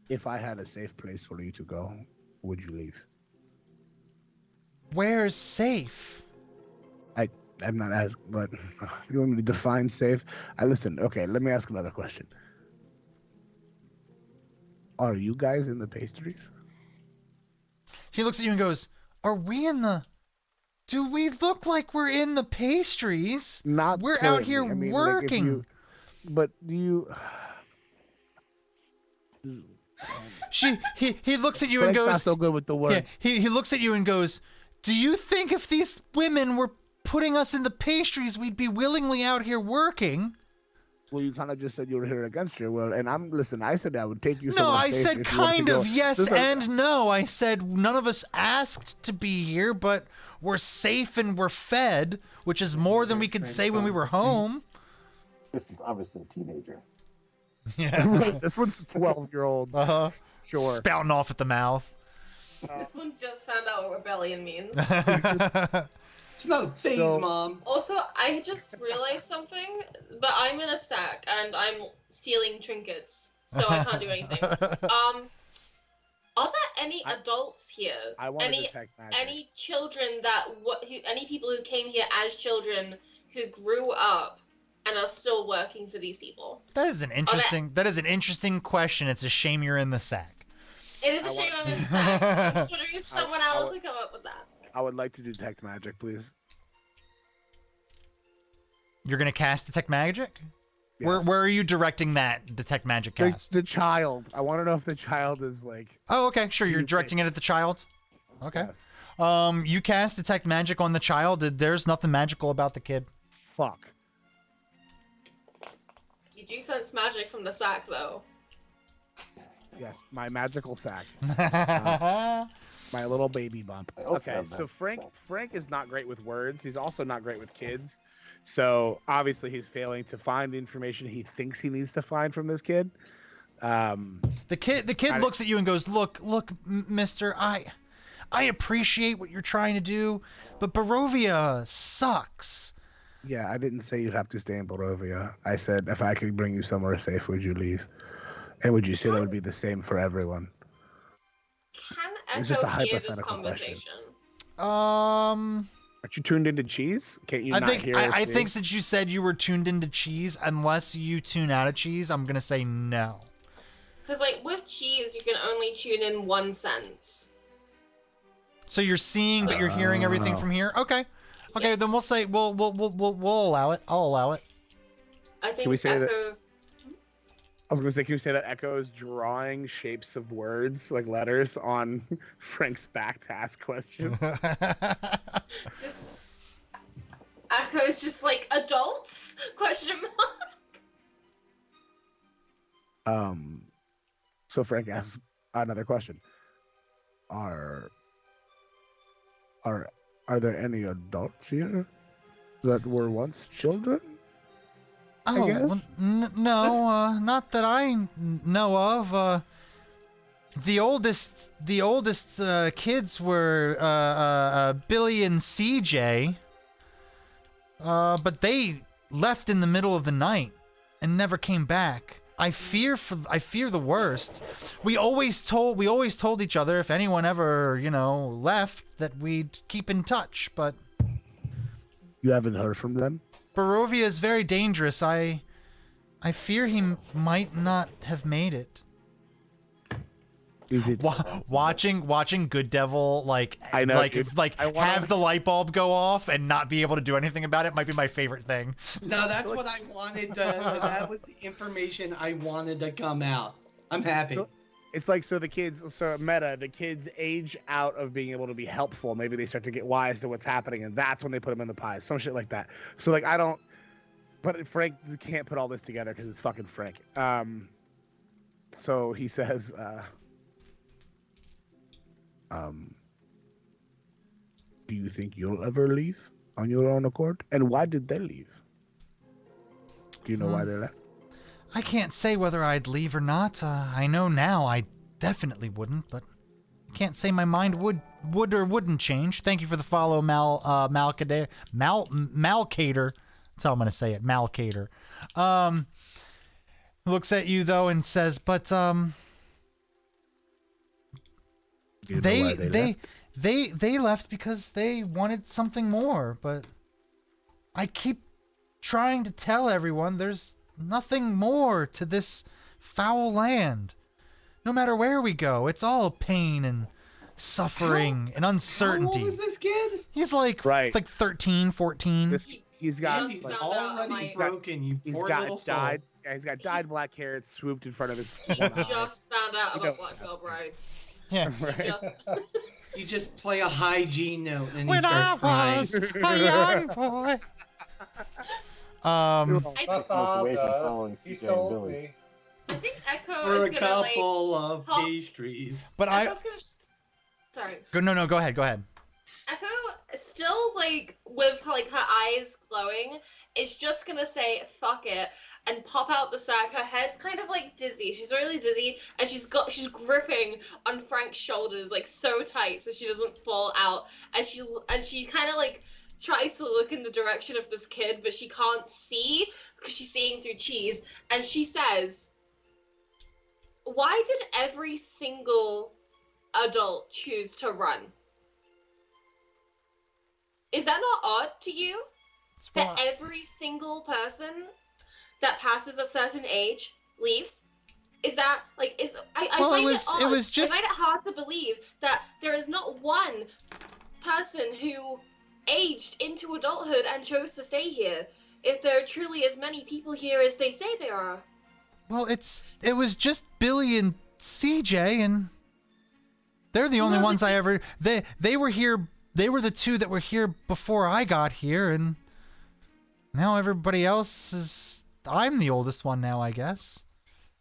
If I had a safe place for you to go, would you leave? Where's safe? I'm not asking, but you want me to define safe? Listen. Okay, let me ask another question. Are you guys in the pastries? He looks at you and goes, "Are we in the? Do we look like we're in the pastries? Not. We're out currently. here I mean, working." Like but do you? He looks at you and Frank's goes, not so good with the words. Yeah, he looks at you and goes, "Do you think if these women were putting us in the pastries, we'd be willingly out here working?" Well, you kind of just said you were here against your will, and listen. I said I would take you. No, somewhere I safe said if you wanted to kind go. of yes Listen, and no. I said none of us asked to be here, but we're safe and we're fed, which is more than we could say when we were home. This is obviously a teenager. Yeah. This one's a 12-year-old. Uh-huh. Sure. Spouting off at the mouth. This one just found out what rebellion means. It's not phase, So- Mom. Also, I just realized something, but I'm in a sack and I'm stealing trinkets, so I can't do anything. Are there any adults here? I want to Any detect magic. any children any people who came here as children who grew up and are still working for these people? That is an interesting question. It's a shame you're in the sack. It is a shame I'm in the sack. I'm just wondering if someone else would come up with that. I would like to detect magic, please. You're gonna cast detect magic? Yes. Where are you directing that detect magic cast? The child. I want to know if the child is like. Oh, okay, sure. You're you directing it at the child. Okay. Yes. You cast detect magic on the child. There's nothing magical about the kid. Fuck. You do sense magic from the sack, though. Yes, my magical sack. My little baby bump. I also Okay, have so that. Frank is not great with words. He's also not great with kids. So obviously he's failing to find the information he thinks he needs to find from this kid. The kid looks at you and goes, "Look, Mister. I appreciate what you're trying to do, but Barovia sucks." Yeah, I didn't say you'd have to stay in Barovia. I said if I could bring you somewhere safe, would you leave? And would you say that would be the same for everyone? Can It's just a Echo hear this hypothetical question. conversation? Aren't you tuned into cheese? Can't you I not think hear? I see? think since you said you were tuned into cheese, unless you tune out of cheese, I'm gonna say no. Because, like, with cheese, you can only tune in one sense. So you're seeing, but you're hearing everything from here. Okay, then we'll say we'll allow it. I'll allow it. I think we say that- Echo... I was gonna say, can you say that Echo is drawing shapes of words, like letters, on Frank's back to ask questions? Just... Echo's just like, adults? Question mark? So Frank asks another question. Are there any adults here that were once children? Oh, guess? well, no, not that I know of. The oldest kids were Billy and CJ, but they left in the middle of the night and never came back. I fear the worst. We always told each other if anyone ever, left that we'd keep in touch, but You haven't heard from them? Barovia is very dangerous. I fear he might not have made it. Is it? Watching Good Devil I know, like dude. I wanna- have the light bulb go off and not be able to do anything about it might be my favorite thing. No, that's what I wanted. That was the information I wanted to come out. I'm happy. It's like, so the kids age out of being able to be helpful. Maybe they start to get wise to what's happening, and that's when they put them in the pies. Some shit like that. So, like, but Frank can't put all this together because it's fucking Frank. So he says, Do you think you'll ever leave on your own accord? And why did they leave? Do you know why they left? I can't say whether I'd leave or not. I know now I definitely wouldn't, but I can't say my mind would or wouldn't change. Thank you for the follow, Malcader. Malcater. That's how I'm going to say it, Malcater. Looks at you, though, and says, but, Do you know why they left because they wanted something more, but I keep trying to tell everyone there's nothing more to this foul land. No matter where we go, it's all pain and suffering and uncertainty. How old is this kid? He's like, Right. like 13, 14. He's got He's like, already broken, you he's poor got little soul. dyed. Yeah, he's got dyed black hair. It's swooped in front of his He one eye. just found out You about know- Black Girl Brides. Yeah. Right. Just You just play a high G note and he When I starts crying. was a young boy. I, Smoke away from following He CJ and sold Billy. me. I think Echo For a is gonna like. couple of hop- pastries. But Echo's gonna. Sorry. No, go ahead. Echo still like with like her eyes glowing is just gonna say fuck it and pop out the sack. Her head's kind of like dizzy. She's really dizzy and she's gripping on Frank's shoulders like so tight so she doesn't fall out. And she kind of like tries to look in the direction of this kid but she can't see because she's seeing through cheese. And she says, "Why did every single adult choose to run? Is that not odd to you? Well, That every single person that passes a certain age leaves? Is that like I Well, find it was- odd. it was just- I find it hard to believe that there is not one person who aged into adulthood and chose to stay here. If there are truly as many people here as they say there are. Well, it was just Billy and CJ, and they're the only No, ones but I ever. They were here. They were the two that were here before I got here, and now everybody else is. I'm the oldest one now, I guess.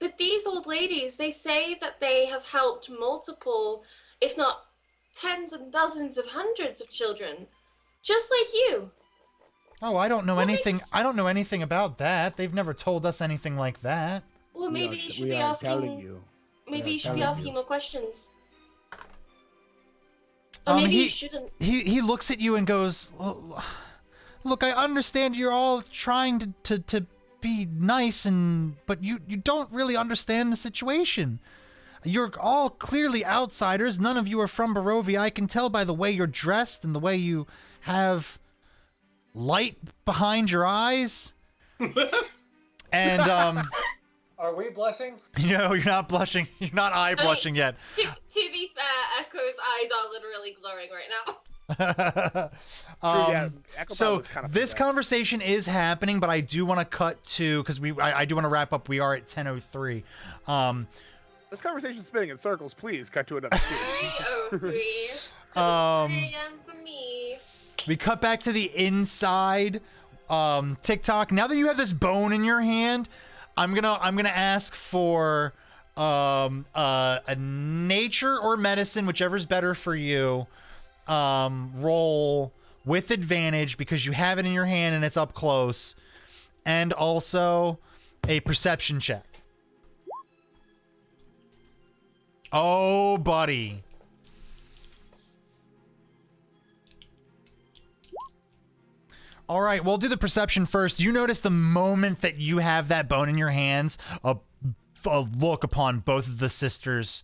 But these old ladies, they say that they have helped multiple, if not tens and dozens of hundreds of children, just like you. Oh, I don't know What anything. makes- I don't know anything about that. They've never told us anything like that. Well, maybe you should be telling asking. you. Maybe are you should be telling asking you. more questions. Or maybe you shouldn't. He looks at you and goes, "Look, I understand you're all trying to be nice, but you don't really understand the situation. You're all clearly outsiders. None of you are from Barovia. I can tell by the way you're dressed and the way you have light behind your eyes." And Are we blushing? no, you're not blushing. You're not eye blushing yet. To be fair, Echo's eyes are literally glowing right now. Yeah, Echo So was kind of this upset. conversation is happening, but I do want to cut to because I do want to wrap up. We are at 10:03. This conversation's spinning in circles. Please cut to another scene. 303. Um, 3 a.m. for me. We cut back to the inside. TikTok. Now that you have this bone in your hand, I'm gonna ask for a nature or medicine, whichever's better for you. Roll with advantage because you have it in your hand and it's up close, and also a perception check. Oh, buddy. All right, we'll do the perception first. You notice the moment that you have that bone in your hands, a look upon both of the sisters.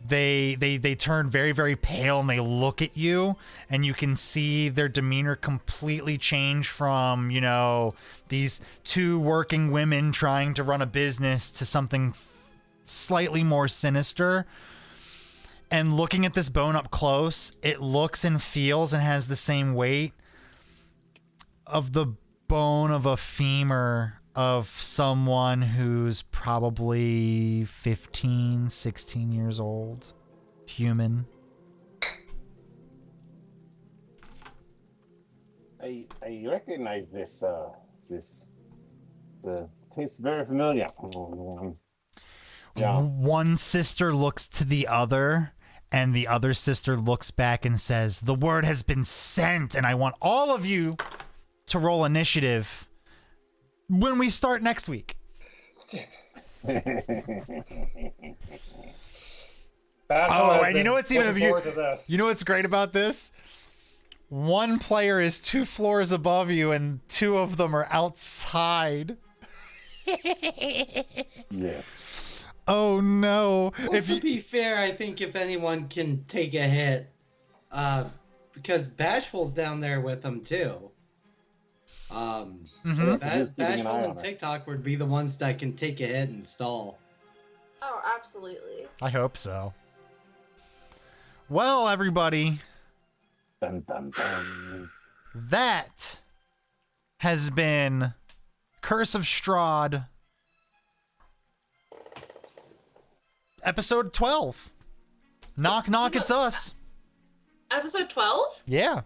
They turn very, very pale and they look at you, and you can see their demeanor completely change from, you know, these two working women trying to run a business to something slightly more sinister. And looking at this bone up close, it looks and feels and has the same weight of the bone of a femur of someone who's probably 15, 16 years old. Human. I recognize this tastes very familiar. Yeah. One sister looks to the other And the other sister looks back and says, "The word has been sent." And I want all of you to roll initiative when we start next week. Oh, and you know what's you know what's great about this? One player is 2 floors above you, and 2 of them are outside. Yeah. Oh no! Well, to be fair, I think if anyone can take a hit, because Bashful's down there with them too. Bashful and TikTok would be the ones that can take a hit and stall. Oh, absolutely. I hope so. Well, everybody, Dun, dun, dun. that has been Curse of Strahd, episode 12. Knock, knock, it's us. Episode 12? Yeah.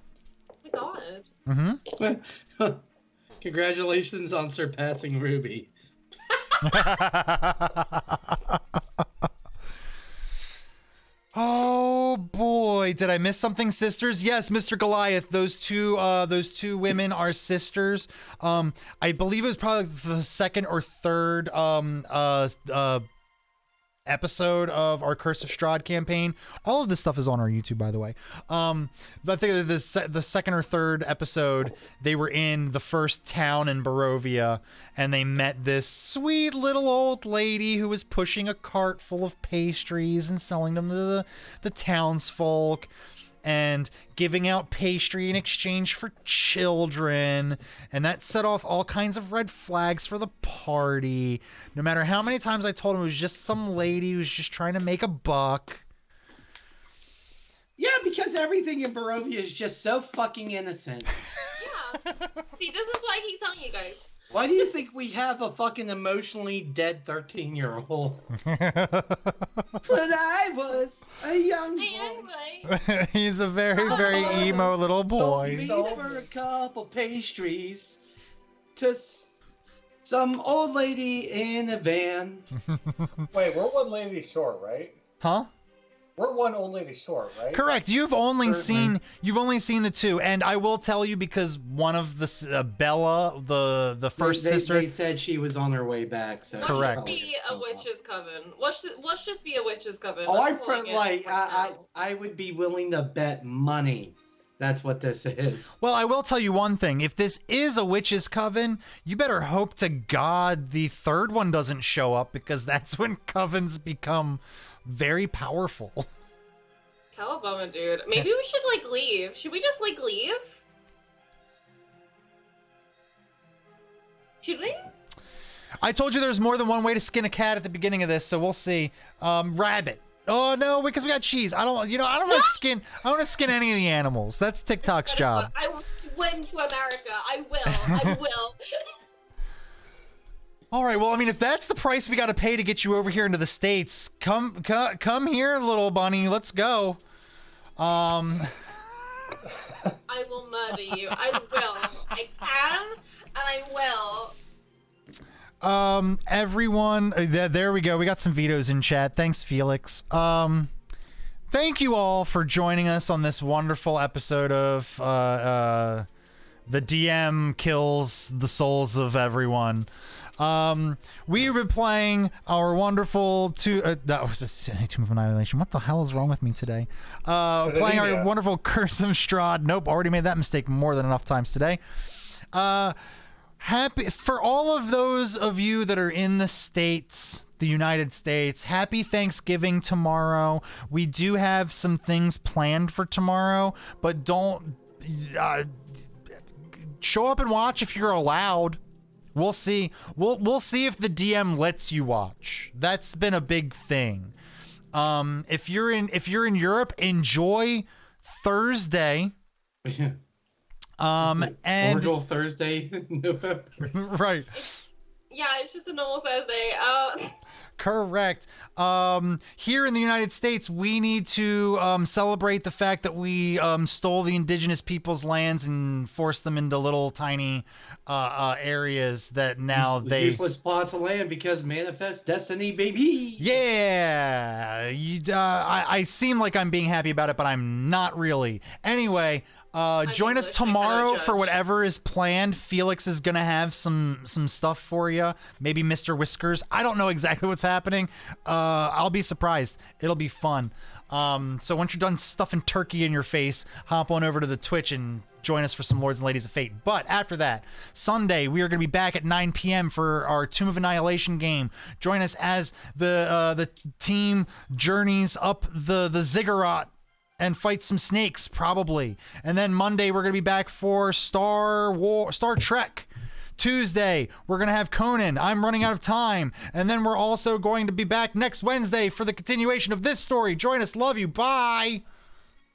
Oh my god. Mm-hmm. Congratulations on surpassing Ruby. Oh boy, did I miss something, sisters? Yes, Mr. Goliath. Those two women are sisters. I believe it was probably the second or third episode of our Curse of Strahd campaign. All of this stuff is on our YouTube, by the way. I think the second or third episode, they were in the first town in Barovia, and they met this sweet little old lady who was pushing a cart full of pastries and selling them to the townsfolk, and giving out pastry in exchange for children. And that set off all kinds of red flags for the party. No matter how many times I told him it was just some lady who's just trying to make a buck. Yeah, because everything in Barovia is just so fucking innocent. Yeah. See, this is why I keep telling you guys. Why do you think we have a fucking emotionally dead 13-year-old? But I was a young boy. He's a very, very emo little boy. Sold me for a couple pastries to some old lady in a van. Wait, we're one lady short, right? Huh? We're one old lady short, right? Correct. You've only seen the 2, and I will tell you, because one of the Bella, the first sister, they said she was on her way back. So correct. Let's just be a witch's coven. Let's just be a witch's coven. Oh, I I would be willing to bet money. That's what this is. Well, I will tell you one thing. If this is a witch's coven, you better hope to God the third one doesn't show up, because that's when covens become very powerful. Cowabunga, dude. Maybe we should leave. Should we just leave? Should we? I told you there's more than one way to skin a cat at the beginning of this, so we'll see. Rabbit. Oh no, because we got cheese. I don't want to skin any of the animals. That's TikTok's job. I will swim to America. I will. All right. Well, I mean, if that's the price we got to pay to get you over here into the States, come here, little bunny. Let's go. I will murder you. I will. I can, and I will. Everyone, there we go. We got some vetoes in chat. Thanks, Felix. Thank you all for joining us on this wonderful episode of The DM Kills the Souls of Everyone. We've been playing our wonderful Tomb of Annihilation. What the hell is wrong with me today? Playing our wonderful Curse of Strahd. Nope, already made that mistake more than enough times today. Happy for all of those of you that are in the States, the United States. Happy Thanksgiving tomorrow. We do have some things planned for tomorrow, but don't show up and watch if you're allowed. We'll see. We'll see if the DM lets you watch. That's been a big thing. If you're in Europe, enjoy Thursday. And Cordial Thursday, November. Right. Yeah, it's just a normal Thursday. Correct. Here in the United States, we need to celebrate the fact that we stole the indigenous people's lands and forced them into little tiny areas that now they useless plots of land because manifest destiny, baby. Yeah, I seem like I'm being happy about it, but I'm not really. Anyway, join us English, I cannot tomorrow for judge. whatever is planned. Felix is gonna have some stuff for you. Maybe Mr. Whiskers. I don't know exactly what's happening. I'll be surprised. It'll be fun. So once you're done stuffing turkey in your face, hop on over to the Twitch and join us for some Lords and Ladies of Fate. But after that, Sunday, we are going to be back at 9 p.m. for our Tomb of Annihilation game. Join us as the team journeys up the ziggurat and fight some snakes, probably. And then Monday, we're going to be back for Star Trek. Tuesday, we're going to have Conan. I'm running out of time. And then we're also going to be back next Wednesday for the continuation of this story. Join us. Love you. Bye.